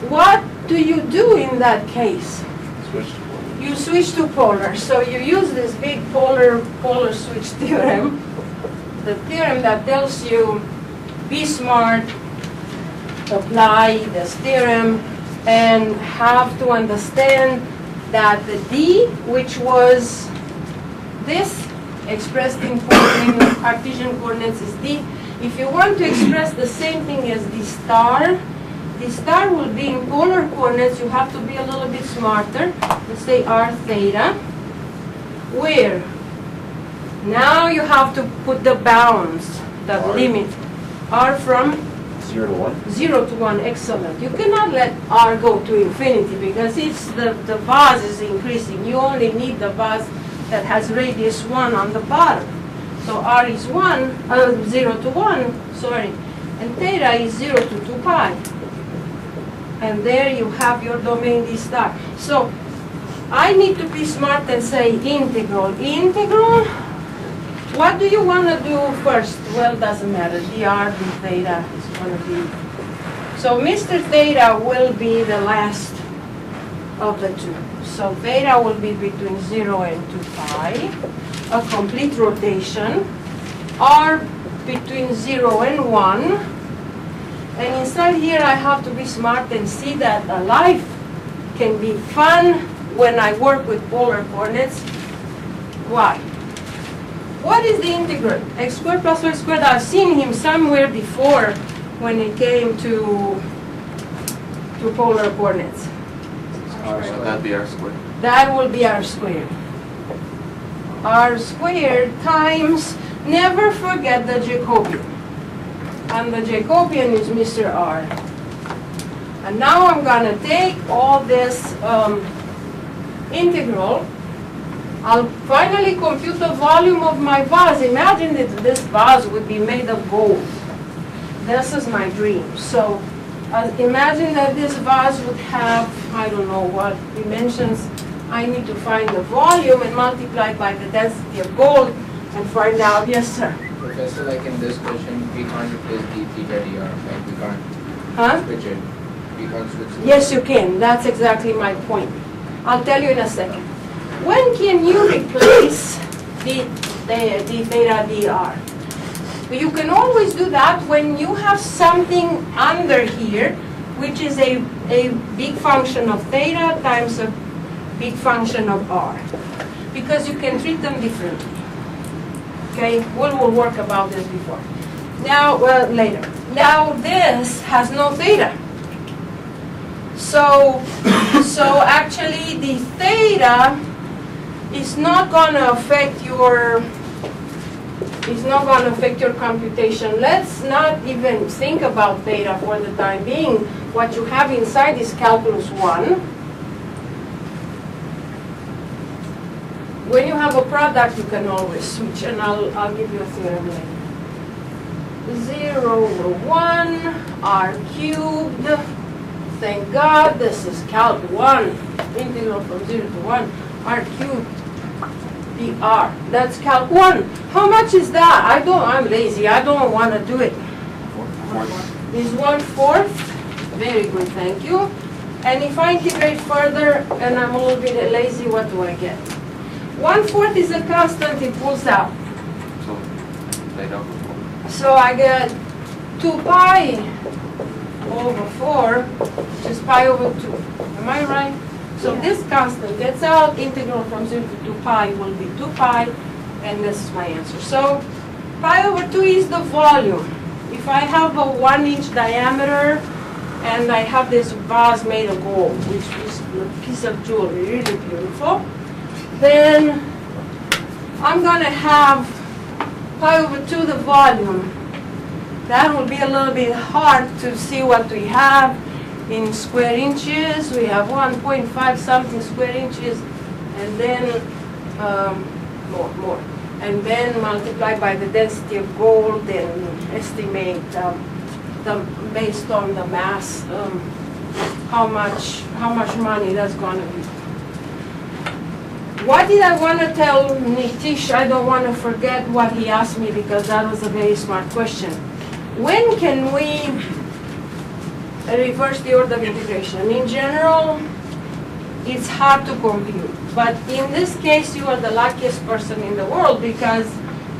what do you do in that case? Switch to polar. You switch to polar. So you use this big polar switch theorem, the theorem that tells you be smart, apply this theorem, and have to understand that the D, which was this expressed in Cartesian coordinates is D. If you want to express the same thing as the star will be in polar coordinates. You have to be a little bit smarter. Let's say r theta, where now you have to put the bounds, the R. limit, r from 0 to 1? 0 to 1, excellent. You cannot let r go to infinity because it's the vase is increasing. You only need the vase that has radius 1 on the bottom. So r is 0 to 1, sorry, and theta is 0 to 2 pi. And there you have your domain d star. So I need to be smart and say integral. Integral, what do you want to do first? Well, doesn't matter. dr d theta is going to be. So Mr. Theta will be the last of the two. So theta will be between 0 and 2 pi, a complete rotation, r between 0 and 1. And inside here I have to be smart and see that a life can be fun when I work with polar coordinates. Why? What is the integral? X squared plus y squared. I've seen him somewhere before when it came to polar coordinates. So that'd be r squared. That will be r squared. R squared times, never forget the Jacobian. And the Jacobian is Mr. R. And now I'm going to take all this integral. I'll finally compute the volume of my vase. Imagine that this vase would be made of gold. This is my dream. So imagine that this vase would have, I don't know what dimensions. I need to find the volume and multiply by the density of gold and find out. Yes, sir. Professor, like in this question, we can't replace d theta dr, like we can't switch it. We can't switch it. Yes, you can. That's exactly my point. I'll tell you in a second. When can you replace d theta dr? You can always do that when you have something under here, which is a big function of theta times a big function of r, because you can treat them differently. Okay, we'll work about this before. Now, well, later. Now this has no theta. So actually the theta is not going to affect your computation. Let's not even think about theta for the time being. What you have inside is calculus 1. When you have a product, you can always switch, and I'll give you a theorem later. 0 over 1, r cubed. Thank God, this is calc 1. Integral from 0 to 1, r cubed dr. That's calc 1. How much is that? I'm lazy. I don't want to do it. Is 1/4. Very good, thank you. And if I integrate further, and I'm a little bit lazy, what do I get? 1/4 is a constant, it pulls out. So theta over 4. So I get 2 pi over 4, which is pi over 2. Am I right? So this constant gets out, integral from 0 to 2 pi will be 2 pi, and this is my answer. So pi over 2 is the volume. If I have a 1-inch diameter, and I have this vase made of gold, which is a piece of jewelry, really beautiful, then I'm going to have pi over 2 the volume. That will be a little bit hard to see what we have in square inches. We have 1.5 something square inches, and then more. And then multiply by the density of gold and estimate based on the mass, how much money that's gonna be. What did I want to tell Nitish? I don't want to forget what he asked me because that was a very smart question. When can we reverse the order of integration? In general, it's hard to compute. But in this case, you are the luckiest person in the world because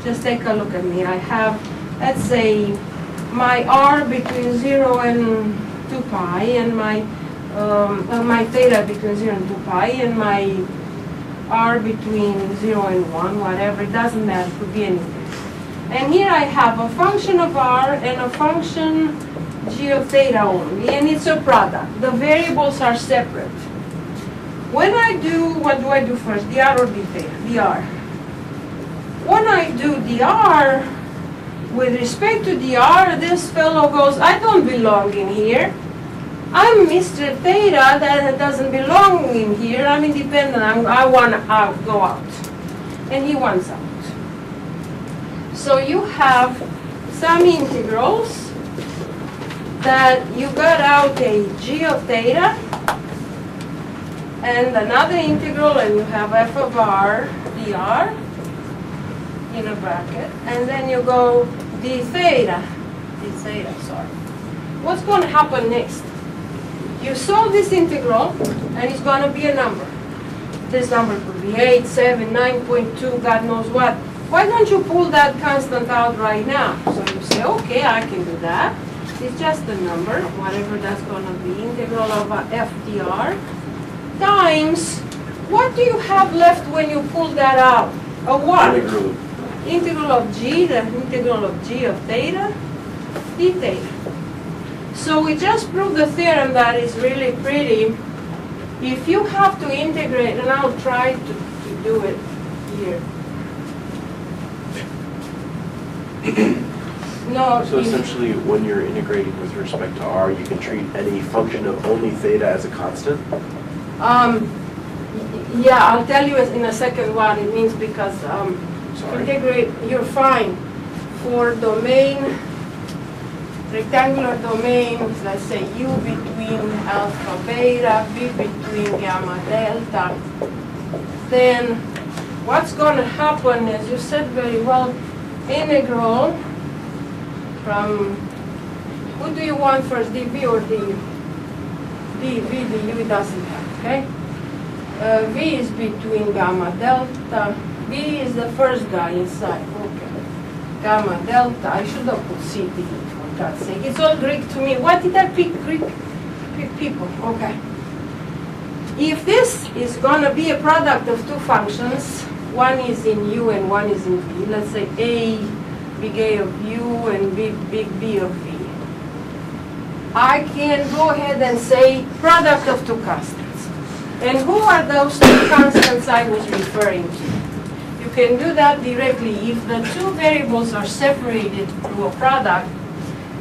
just take a look at me. I have, let's say, my r between 0 and 2 pi, and my theta between 0 and 2 pi, and my r between 0 and 1, whatever, it doesn't matter, it could be anything. And here I have a function of r and a function g of theta only, and it's a product. The variables are separate. When I do, what do I do first, the r or the theta? The r. When I do the r, with respect to the r, this fellow goes, I don't belong in here. I'm Mr. Theta that doesn't belong in here. I'm independent. I want to go out. And he wants out. So you have some integrals that you got out a g of theta and another integral, and you have f of r dr in a bracket. And then you go d theta, sorry. What's going to happen next? You solve this integral, and it's going to be a number. This number could be 8, 7, 9.2, God knows what. Why don't you pull that constant out right now? So you say, okay, I can do that. It's just a number, whatever that's going to be, integral of f dr, times, what do you have left when you pull that out? A what? Integral of g, the integral of g of theta, d theta. So we just proved the theorem that is really pretty. If you have to integrate, and I'll try to do it here. No. So essentially, when you're integrating with respect to r, you can treat any function of only theta as a constant? Yeah, I'll tell you in a second what it means because integrate, you're fine. For domain, rectangular domains, let's say u between alpha beta, v between gamma delta, then what's going to happen is, you said very well, integral from, who do you want first, dv or du? dv, du, it doesn't have, okay? V is between gamma delta, v is the first guy inside, okay. Gamma delta, I should have put ct. God's sake. It's all Greek to me. What did I pick? Greek people. Okay. If this is going to be a product of two functions, one is in u and one is in v, let's say a big A of u and big B of v, I can go ahead and say product of two constants. And who are those two constants I was referring to? You can do that directly. If the two variables are separated through a product,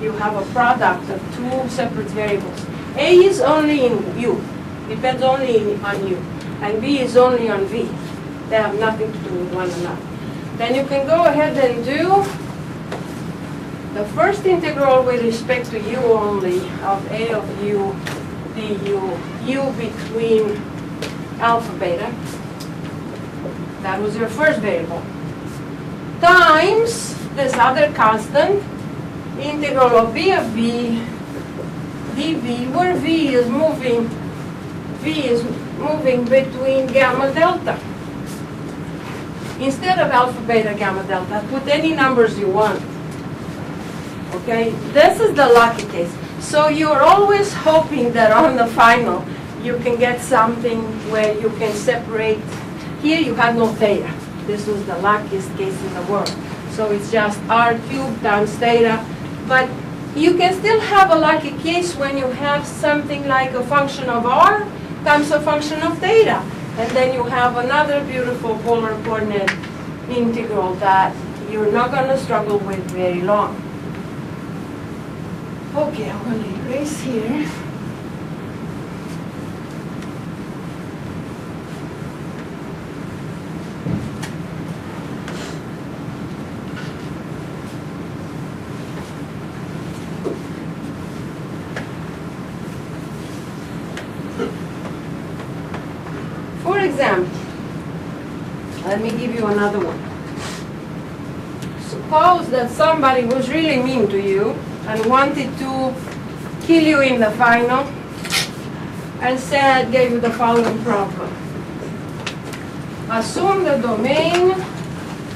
you have a product of two separate variables. A is only in u, depends only on u, and B is only on v. They have nothing to do with one another. Then you can go ahead and do the first integral with respect to u only of a of u du, u between alpha beta, that was your first variable, times this other constant, integral of v of v dv, where v is moving between gamma delta. Instead of alpha beta gamma delta, put any numbers you want. Okay, this is the lucky case. So you're always hoping that on the final you can get something where you can separate. Here you have no theta. This was the luckiest case in the world. So it's just r cubed times theta. But you can still have a lucky case when you have something like a function of r times a function of theta. And then you have another beautiful polar coordinate integral that you're not going to struggle with very long. Okay, I'm going to erase here. example. Let me give you another one. Suppose that somebody was really mean to you and wanted to kill you in the final and gave you the following problem. Assume the domain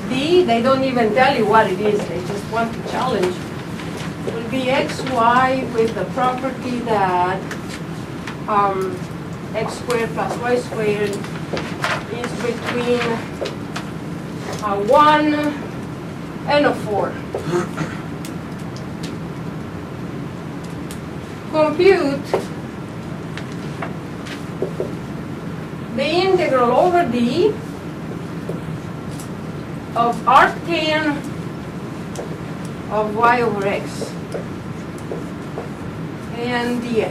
D, they don't even tell you what it is, they just want to challenge, will be xy with the property that x squared plus y squared is between 1 and a 4. Compute the integral over D of arctan of y over x and dA,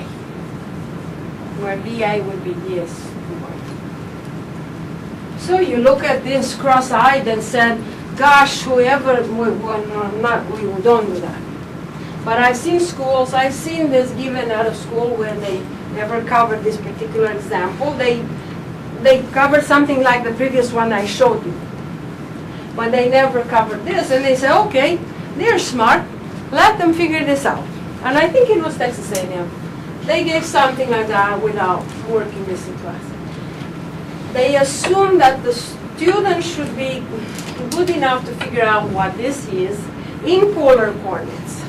where dA would be ds dy. So you look at this cross-eyed and said, gosh, whoever, we don't do that. But I've seen this given at a school where they never covered this particular example. They covered something like the previous one I showed you. But they never covered this, and they say, okay, they're smart, let them figure this out. And I think it was Texas A&M. They gave something like that without working this in class. They assume that the student should be good enough to figure out what this is in polar coordinates.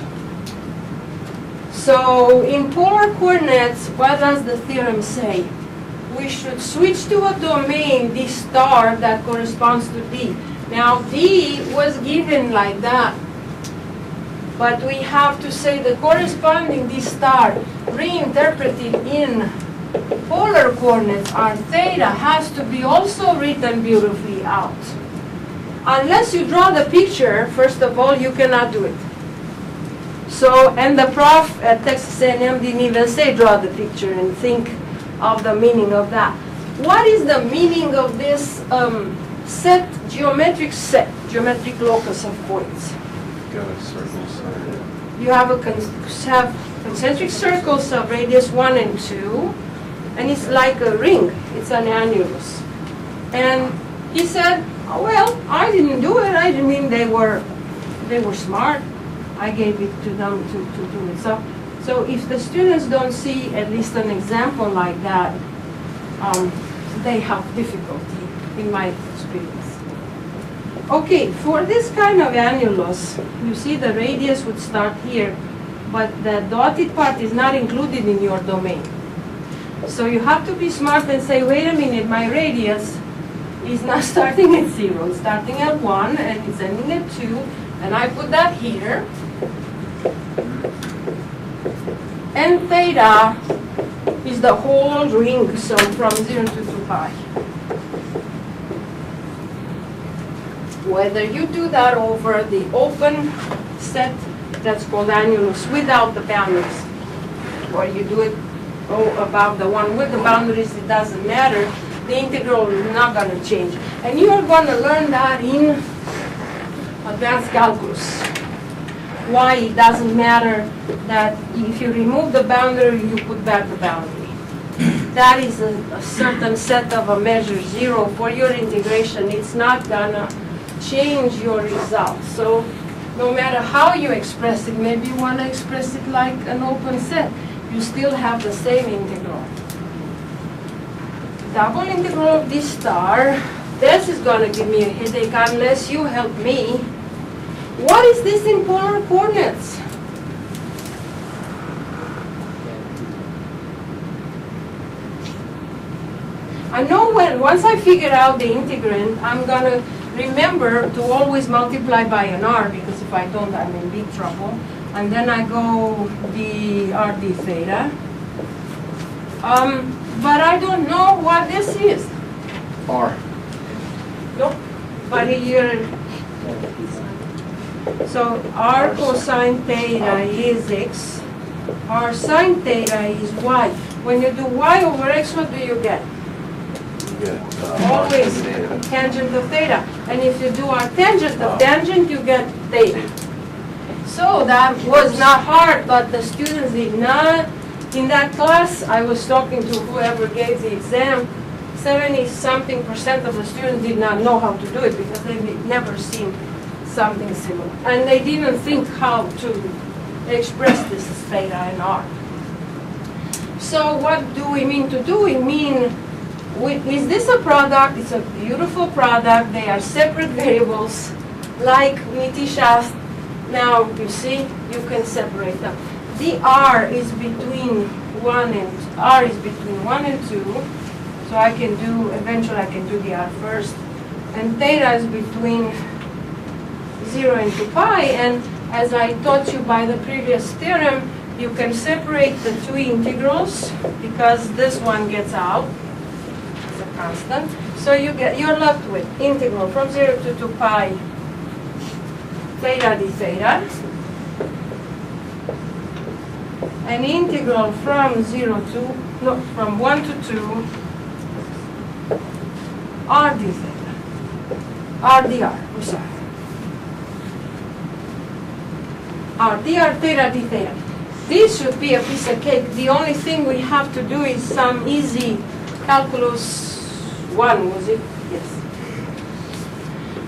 So in polar coordinates, what does the theorem say? We should switch to a domain D star that corresponds to D. Now D was given like that, but we have to say the corresponding D star reinterpreted in polar coordinates, our theta has to be also written beautifully out. Unless you draw the picture, first of all, you cannot do it. So, and the prof at Texas A&M didn't even say draw the picture and think of the meaning of that. What is the meaning of this geometric locus of points? Got a circle side. You have concentric circles of radius 1 and 2, and it's like a ring. It's an annulus. And he said, oh, well, I didn't do it. I didn't mean they were smart. I gave it to them to do it. So if the students don't see at least an example like that, they have difficulty, in my experience. Okay, for this kind of annulus, you see the radius would start here, but the dotted part is not included in your domain. So you have to be smart and say, wait a minute, my radius is not starting at 0, it's starting at 1, and it's ending at 2, and I put that here. And theta is the whole ring, so from 0 to 2 pi. Whether you do that over the open set, that's called annulus, without the boundaries, or you do it above the one with the boundaries, it doesn't matter. The integral is not going to change. And you are going to learn that in advanced calculus. Why it doesn't matter that if you remove the boundary, you put back the boundary. That is a certain set of a measure 0 for your integration. It's not going to change your result. So no matter how you express it, maybe you want to express it like an open set, you still have the same integral. Double integral of D star, this is going to give me a headache unless you help me. What is this in polar coordinates? I know once I figure out the integrand, I'm going to remember to always multiply by an r, because if I don't, I'm in big trouble. And then I go d theta. But I don't know what this is. R. Nope. But here, so r cosine theta is x, r sine theta is y. When you do y over x, what do you get? You get Always theta. tangent of theta. And if you do our tangent of tangent, you get theta. So that was not hard, but the students did not. In that class, I was talking to whoever gave the exam, 70-something% of the students did not know how to do it because they've never seen something similar. And they didn't think how to express this as theta and r. So what do we mean to do? We mean, is this a product? It's a beautiful product. They are separate variables, like Nitish asked. Now, you see, you can separate them. The r is between 1 and 2. So I can do, eventually I can do the r first. And theta is between 0 and 2 pi. And as I taught you by the previous theorem, you can separate the two integrals because this one gets out. It's a constant. So you're left with integral from 0 to 2 pi theta d theta. An integral from 1 to 2 r d theta. R dr, I'm sorry. R dr theta d theta. This should be a piece of cake. The only thing we have to do is some easy calculus 1, was it? Yes.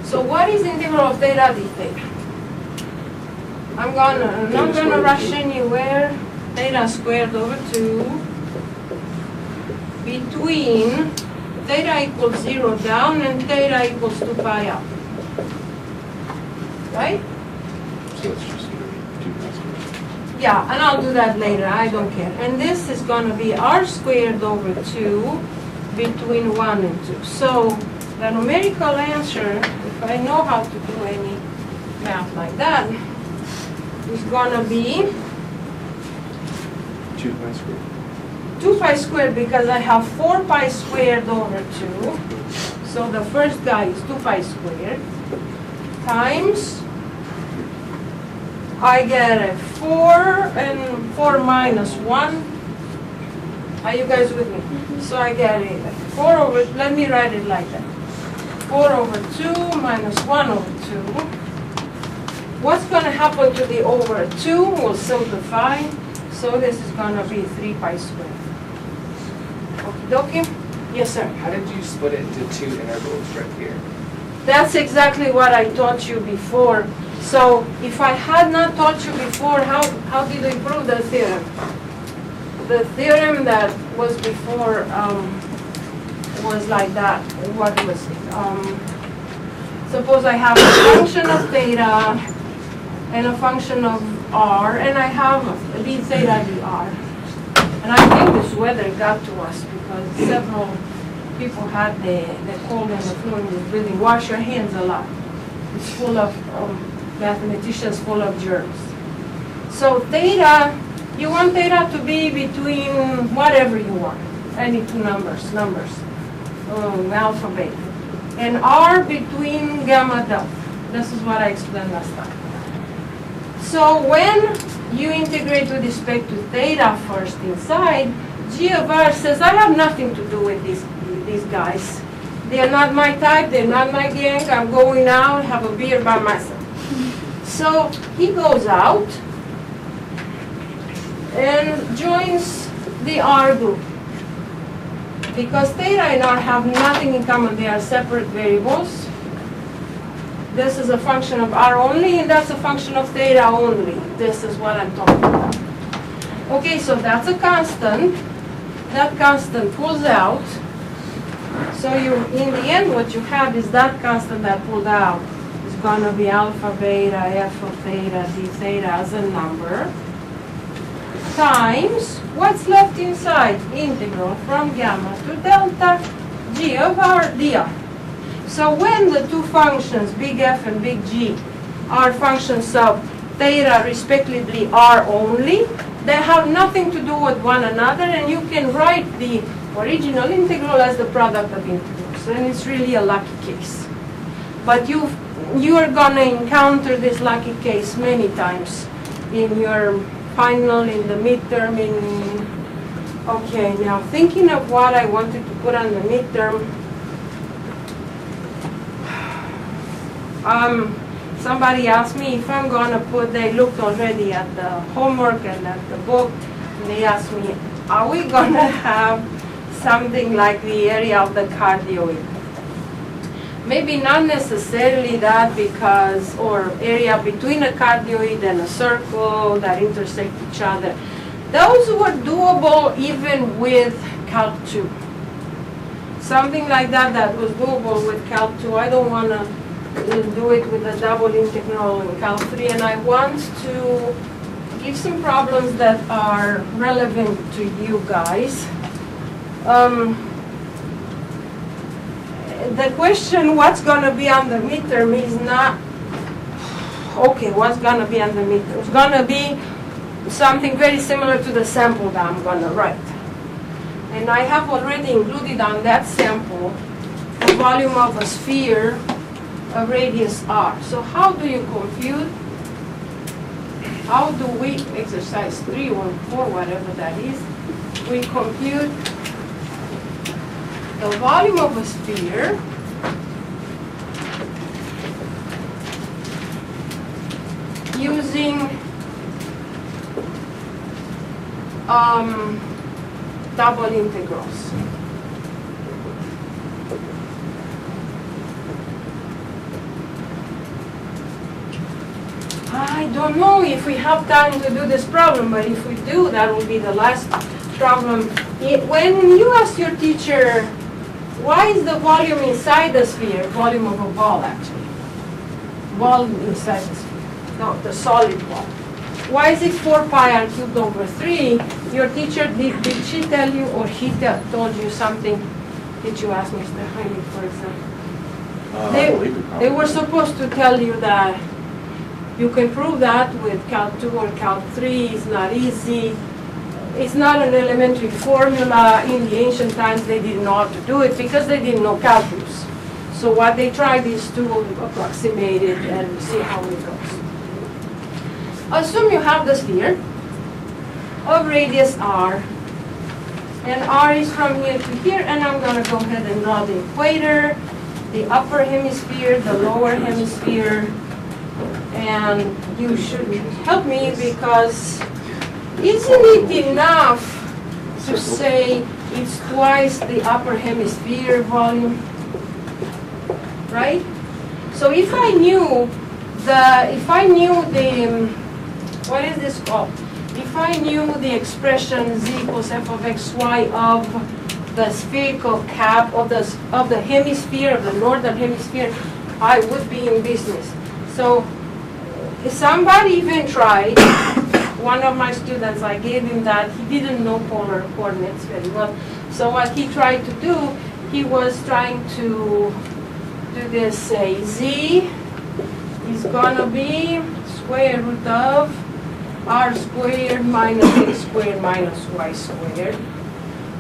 So what is integral of theta d theta? I'm not gonna rush anywhere. Theta squared over 2 between theta equals 0 down and theta equals 2 pi up. Right? So it's just going to be 2 pi squared. Yeah, and I'll do that later, I don't care. And this is going to be r squared over 2 between 1 and 2. So the numerical answer, if I know how to do any math like that, is going to be 2 pi squared. 2 pi squared because I have 4 pi squared over 2. So the first guy is 2 pi squared times, I get a 4 and 4 minus 1. Are you guys with me? So I get a 4 over, let me write it like that. 4 over 2 minus 1 over 2. What's going to happen to the over 2? We'll simplify. So this is going to be 3 pi squared. Okie dokie? Yes, sir. How did you split it into 2 intervals right here? That's exactly what I taught you before. So if I had not taught you before, how did we prove the theorem? The theorem that was before was like that. What was it? Suppose I have a function of theta and a function of r, and I have d theta dr. And I think this weather got to us because several people had the cold and the flu in this building. Wash your hands a lot. It's full of mathematicians, full of germs. So theta, you want theta to be between whatever you want, any two numbers, alpha, beta. And r between gamma, delta. This is what I explained last time. So when you integrate with respect to theta first inside, g of r says, I have nothing to do with these guys. They are not my type, they're not my gang, I'm going out, have a beer by myself. So he goes out and joins the R group. Because theta and R have nothing in common, they are separate variables. This is a function of R only, and that's a function of theta only. This is what I'm talking about. Okay, so that's a constant. That constant pulls out. So in the end, what you have is that constant that pulled out is going to be alpha, beta, f of theta, d theta as a number, times what's left inside, integral from gamma to delta, g of r dr. So when the two functions, big F and big G, are functions of theta respectively r only, they have nothing to do with one another, and you can write the original integral as the product of integrals, and it's really a lucky case. But you are going to encounter this lucky case many times in your final, in the midterm, okay, now thinking of what I wanted to put on the midterm, somebody asked me if I'm going to put, they looked already at the homework and at the book, and they asked me, are we going to have something like the area of the cardioid. Maybe not necessarily that because, or area between a cardioid and a circle that intersect each other. Those were doable even with Calc 2. Something like that that was doable with Calc 2. I don't want to do it with a double integral in Calc 3, and I want to give some problems that are relevant to you guys. The question, what's going to be on the midterm, is not, okay, what's going to be on the midterm? It's going to be something very similar to the sample that I'm going to write. And I have already included on that sample the volume of a sphere of radius r. So how do you compute? How do we, exercise 3 or 4, whatever that is, we compute the volume of a sphere using double integrals. I don't know if we have time to do this problem, but if we do, that will be the last problem. When you ask your teacher, why is the volume inside the sphere, volume of a ball actually, ball inside the sphere, no, the solid ball. Why is it 4 pi r cubed over 3? Your teacher, did she tell you, or he told you something? Did you ask Mr. Heinig, for example? I believe we probably They were supposed to tell you that you can prove that with Calc 2 or Calc 3. It's not easy. It's not an elementary formula. In the ancient times, they didn't know how to do it because they didn't know calculus. So what they tried is to approximate it and see how it goes. Assume you have the sphere of radius r, and r is from here to here, and I'm going to go ahead and draw the equator, the upper hemisphere, the lower hemisphere, and you should help me because isn't it enough to say it's twice the upper hemisphere volume, right? So if I knew the, what is this called? If I knew the expression z equals f of xy of the spherical cap of the hemisphere, of the northern hemisphere, I would be in business. So somebody even tried, one of my students, I gave him that, he didn't know polar coordinates very well. So what he tried to do, he was trying to do this, say z is gonna be square root of r squared minus x squared minus y squared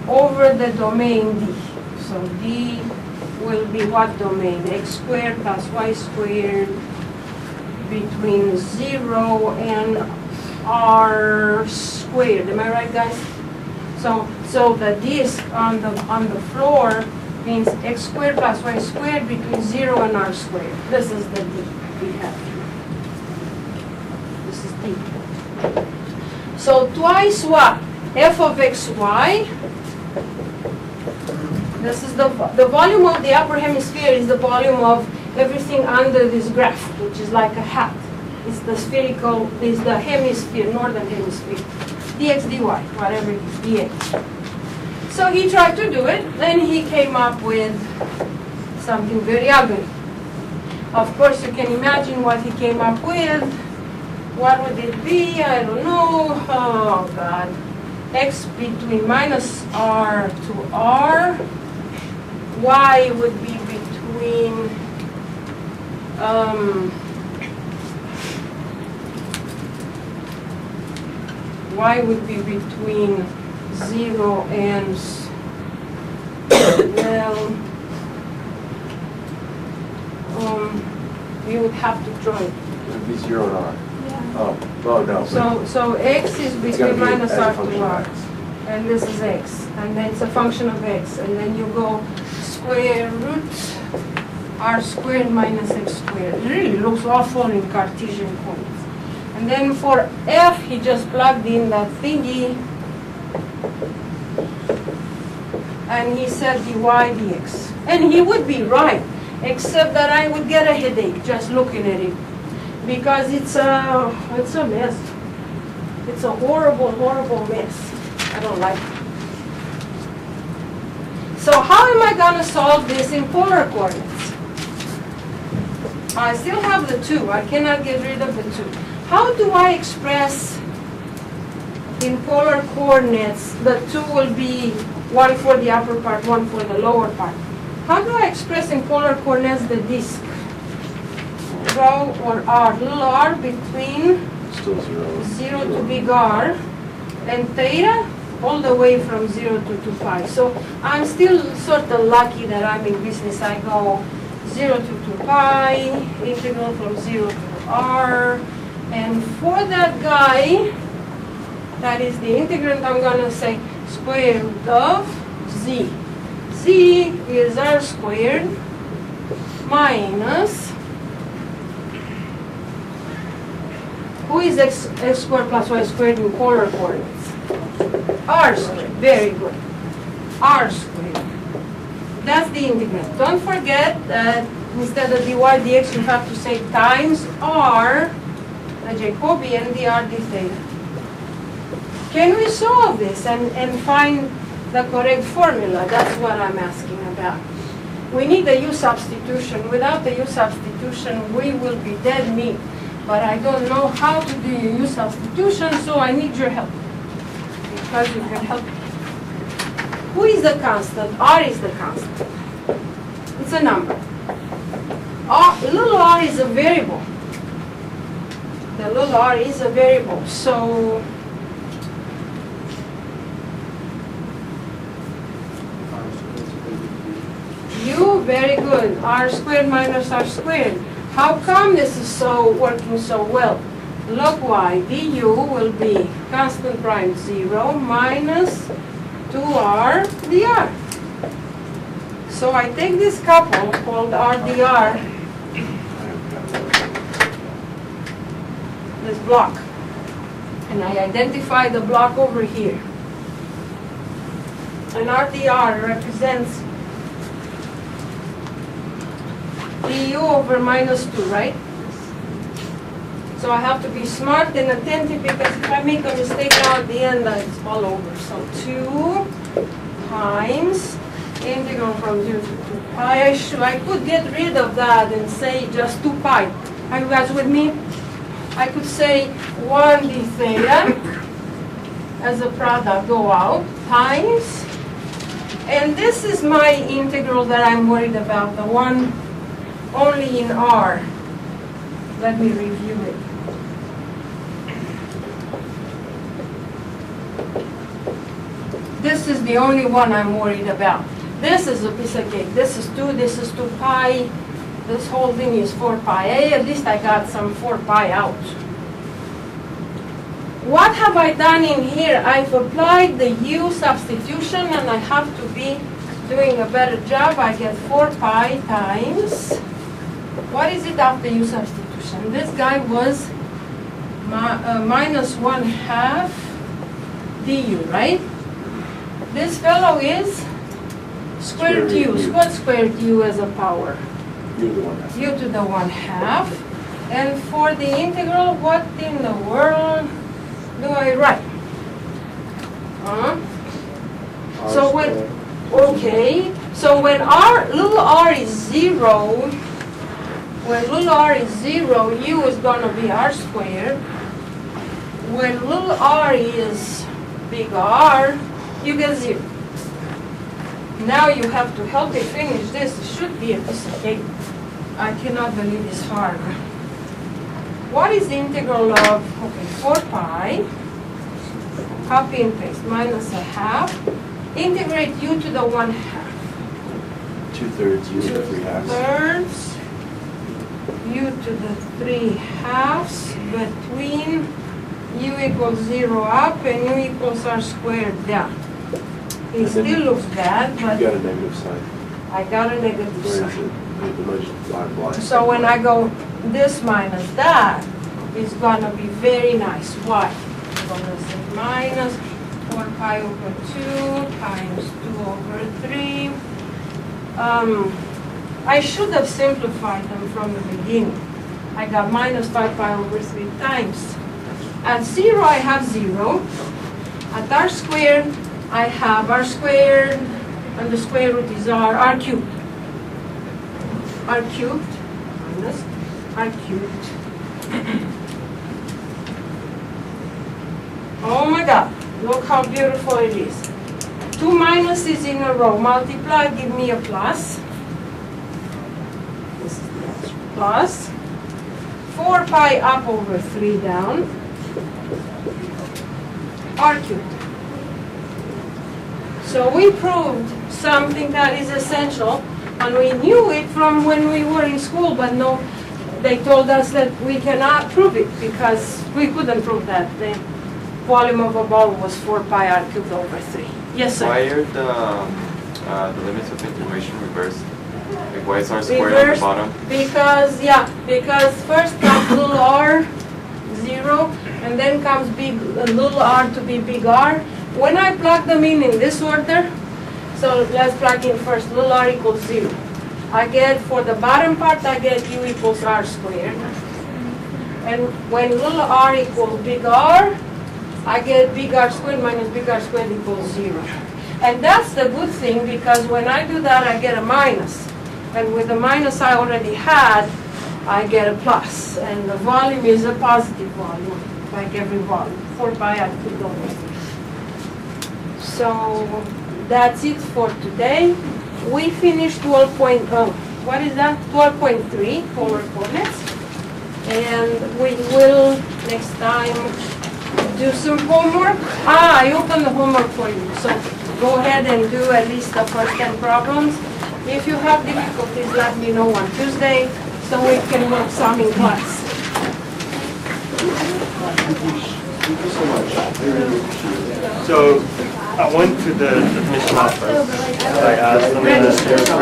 over the domain d. So d will be what domain? X squared plus y squared between 0 and r squared. Am I right, guys? So the disk on the floor means x squared plus y squared between 0 and r squared. This is the d we have. This is d. So twice what? F of xy. This is the volume of the upper hemisphere is the volume of everything under this graph, which is like a hat. It's the spherical, is the hemisphere, northern hemisphere. Dx, dy, whatever it is, dx. So he tried to do it, then he came up with something very ugly. Of course, you can imagine what he came up with. What would it be? I don't know. Oh, God. X between minus r to r. Y would be between y would be between 0 and, well, you would have to draw it. It would be 0 and r. Yeah. Oh no. So x is It's gotta between be minus as a r function to of r. x. And this is x. And then it's a function of x. And then you go square root r squared minus x squared. It really looks awful in Cartesian coordinates. And then for f, he just plugged in that thingy. and he said dy dx. And he would be right, except that I would get a headache just looking at it. Because it's a mess. It's a horrible, horrible mess. I don't like it. So how am I going to solve this in polar coordinates? I still have the 2. I cannot get rid of the 2. How do I express in polar coordinates? The 2 will be 1 for the upper part, 1 for the lower part. How do I express in polar coordinates the disk? Rho or r, little r between Still 0. 0 to big R, and theta all the way from 0 to 2 pi. So I'm still sort of lucky that I'm in business. I go 0 to 2 pi, integral from 0 to R, and for that guy, that is the integrand, I'm going to say square root of z. Z is r squared minus, who is x squared plus y squared in polar coordinates? R squared, very good. R squared. That's the integrand. Don't forget that instead of dy dx, you have to say times r, the Jacobian, dr d theta. Can we solve this and find the correct formula? That's what I'm asking about. We need a u substitution. Without the u substitution, we will be dead meat. But I don't know how to do u substitution, so I need your help. Because you can help me. Who is the constant? R is the constant. It's a number. Little r is a variable. The little r is a variable. So u, very good. R squared minus r squared. How come this is working so well? Log y du will be constant prime 0 minus 2r dr. So I take this couple called r dr, this block, and I identify the block over here. And r dr represents du over minus 2, right? So I have to be smart and attentive, because if I make a mistake now at the end, it's all over. So 2 times integral from 0 to 2 pi. I could get rid of that and say just 2 pi. Are you guys with me? I could say 1 d theta as a product go out times, and this is my integral that I'm worried about, the one only in R. Let me review it. This is the only one I'm worried about. This is a piece of cake. This is 2, this is 2 pi. This whole thing is 4 pi. At least I got some 4 pi out. What have I done in here? I've applied the u substitution, and I have to be doing a better job. I get 4 pi times, what is it after u substitution? This guy was minus 1/2 du, right? This fellow is squared u. What squared u as a power? U to the 1/2. And for the integral, what in the world do I write? So when, okay, so when little r is 0, when little r is 0, u is going to be r squared. When little r is big R, you get 0. Now you have to help me finish this. It should be a piece of cake. I cannot believe it's hard. What is the integral of, okay, 4 pi, copy and paste, minus 1/2, integrate u to the 1/2. 2/3 u to the 3/2. 2/3 u to the 3/2 between u equals 0 up and u equals r squared down. It still looks bad, but You got a negative sign. I got a negative Where is sign. it? The most line blind. So when I go this minus that, it's going to be very nice. Why? I'm going to say minus 4 pi over 2 times 2 over 3. I should have simplified them from the beginning. I got minus 5 pi over 3 times. At 0, I have 0. At r squared, I have r squared, and the square root is r cubed. R cubed minus r cubed. Oh my God, look how beautiful it is. 2 minuses in a row, multiply, give me a plus. This is the answer. Plus 4 pi up over 3 down, r cubed. So we proved something that is essential, and we knew it from when we were in school, but no, they told us that we cannot prove it because we couldn't prove that. The volume of a ball was 4 pi r cubed over 3. Yes, sir? Why are the limits of integration reversed? Like why is r squared Reversed on the bottom? because first comes little r, 0, and then comes little r to be big R. When I plug them in this order, so let's plug in first, little r equals 0. I get, for the bottom part, I get u equals r squared. And when little r equals big R, I get big R squared minus big R squared equals 0. And that's the good thing, because when I do that, I get a minus. And with the minus I already had, I get a plus. And the volume is a positive volume, like every volume, 4 pi r cubed over 3. So that's it for today. We finished 12.3 polar coordinates. And we will next time do some homework. I opened the homework for you. So go ahead and do at least the first 10 problems. If you have difficulties, let me know on Tuesday so we can work some in class. Thank you so much. I really appreciate it. So I went to the admission office. I asked them to register. I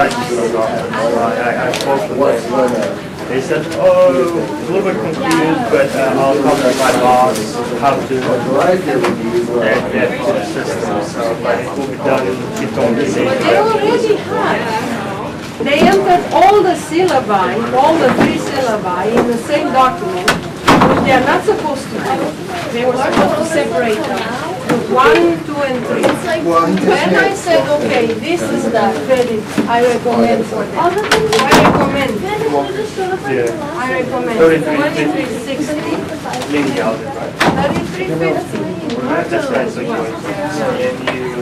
spoke with them. They said, oh, it's a little bit confused, but I'll talk to my boss how to get the system. So it will be done in the same But they already had. They entered all the syllabi, all the 3 syllabi in the same document, which they are not supposed to do. They were supposed to separate them. 1, 2, and 3. When I said, okay, this is the credit I recommend for them. I recommend 2360, linear algebra. 3350. That's right, so you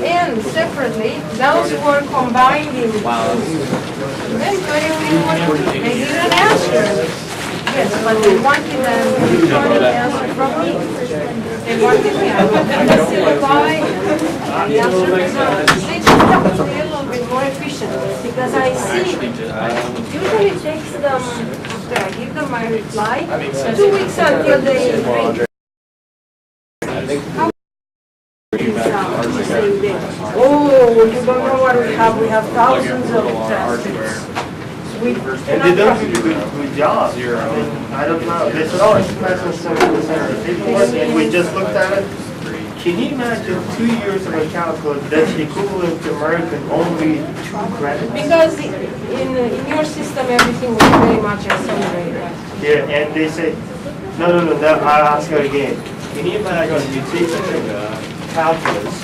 And separately, those were combined in. Then 2340. They didn't answer. Yes, but they wanted an electronic answer from me. They wanted me, I wrote the syllabi, and the answer results. They just have to be a little bit more efficient, because I see, it usually takes them, after I give them my reply, 2 weeks until they read. Oh, you don't know what we have. We have thousands of transcripts. And they don't do a good job. I mean, I don't know. They said, oh, it's maximum 70% of the paperwork, and we just looked at it. Can you imagine 2 years of a calculus that's equivalent to American only 2 credits? Because in your system, everything was very much accelerated. Yeah, and they say, no, I'll ask you again. Can you imagine you take a calculus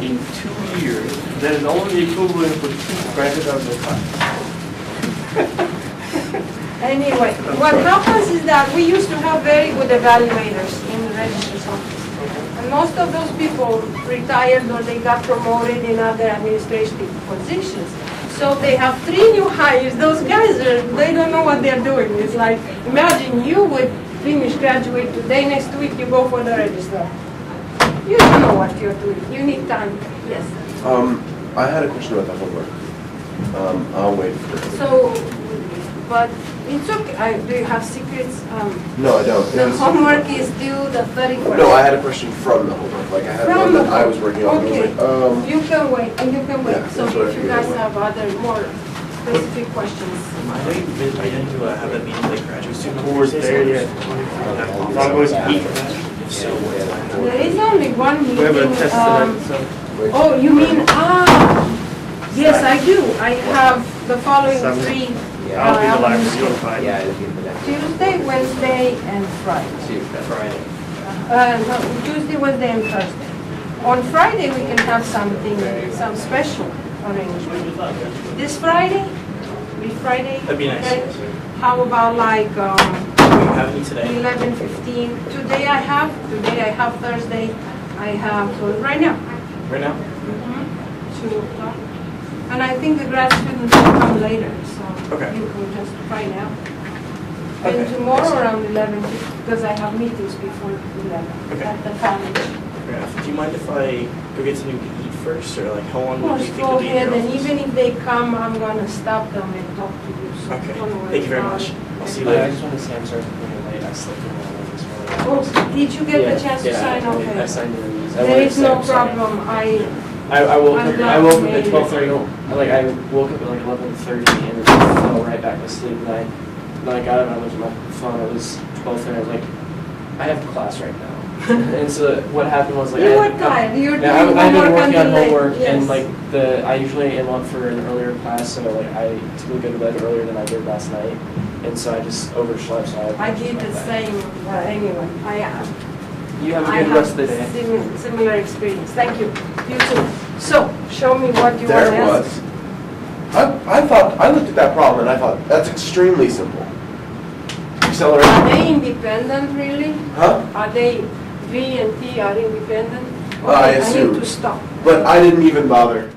in 2 years that is only equivalent for 2 credits of the class? Anyway, what happens is that we used to have very good evaluators in the registrar's office. And most of those people retired or they got promoted in other administrative positions. So they have 3 new hires. Those guys, they don't know what they're doing. It's like, imagine you would finish, graduate today, next week you go for the registrar. You don't know what you're doing. You need time. Yes. I had a question about the homework. I'll wait for it. So, but it's okay. Do you have secrets? No, I don't. The homework is due the 31st. No, I had a question from the homework. Like I had one that I was working on. Okay. And I was like, You can wait, and you can wait. Yeah, So that's what I if you figured guys out. have other more specific questions. I know you've been invited to have a meeting with like graduate student. Who was there yet? I'll go eat. So, There is only one We have a meeting. test tonight, so. Oh, you mean, yes, I do. I have the following Seven. three. I'll be the elements. library, you'll find. Yeah, it'll be the next. Tuesday, Wednesday, and Friday. Friday. No, Tuesday, Wednesday, and Thursday. On Friday, we can have something, some special arrangement. This Friday? That'd be nice. Okay. How about like do you have any today? 11:15? Today I have Thursday, I have, right now. Right now? 2 o'clock. And I think the grad students will come later, so Okay. you can just find out. Okay. And tomorrow around 11, because I have meetings before 11 Okay. at the college. Fair enough. Do you mind if I go get something to eat first, or like how long Of would course, you think go you'll be in ahead, your and office? even if they come, I'm gonna stop them and talk to you. So Okay. don't worry Thank you very about much. it. I'll see you I later. just want to say I'm sorry for being late. I slept in one this morning. Oh, did you get the chance to sign? I Okay. signed the release. There is no problem. I woke I'm up. glad I woke you up made at it. 12:30. Like I woke up at like 11:30 and then fell right back to sleep. And then I got up and I looked at my phone. It was 12:30. I was like, I have class right now. And so what happened was like You I were had to come- tired. You were doing Yeah, I've been homework working on until late. homework and Yes. like I usually am on for an earlier class, so like I typically go to bed earlier than I did last night, and so I just overslept. So I did the same, anyway. You have a I good rest of the day. have similar experience. Thank you. You too. So, show me what you want to There it ask. was. I looked at that problem and I thought, that's extremely simple. Accelerate. Are they independent, really? Huh? Are they, V and T are independent? I Okay, I need assume. to stop. But I didn't even bother.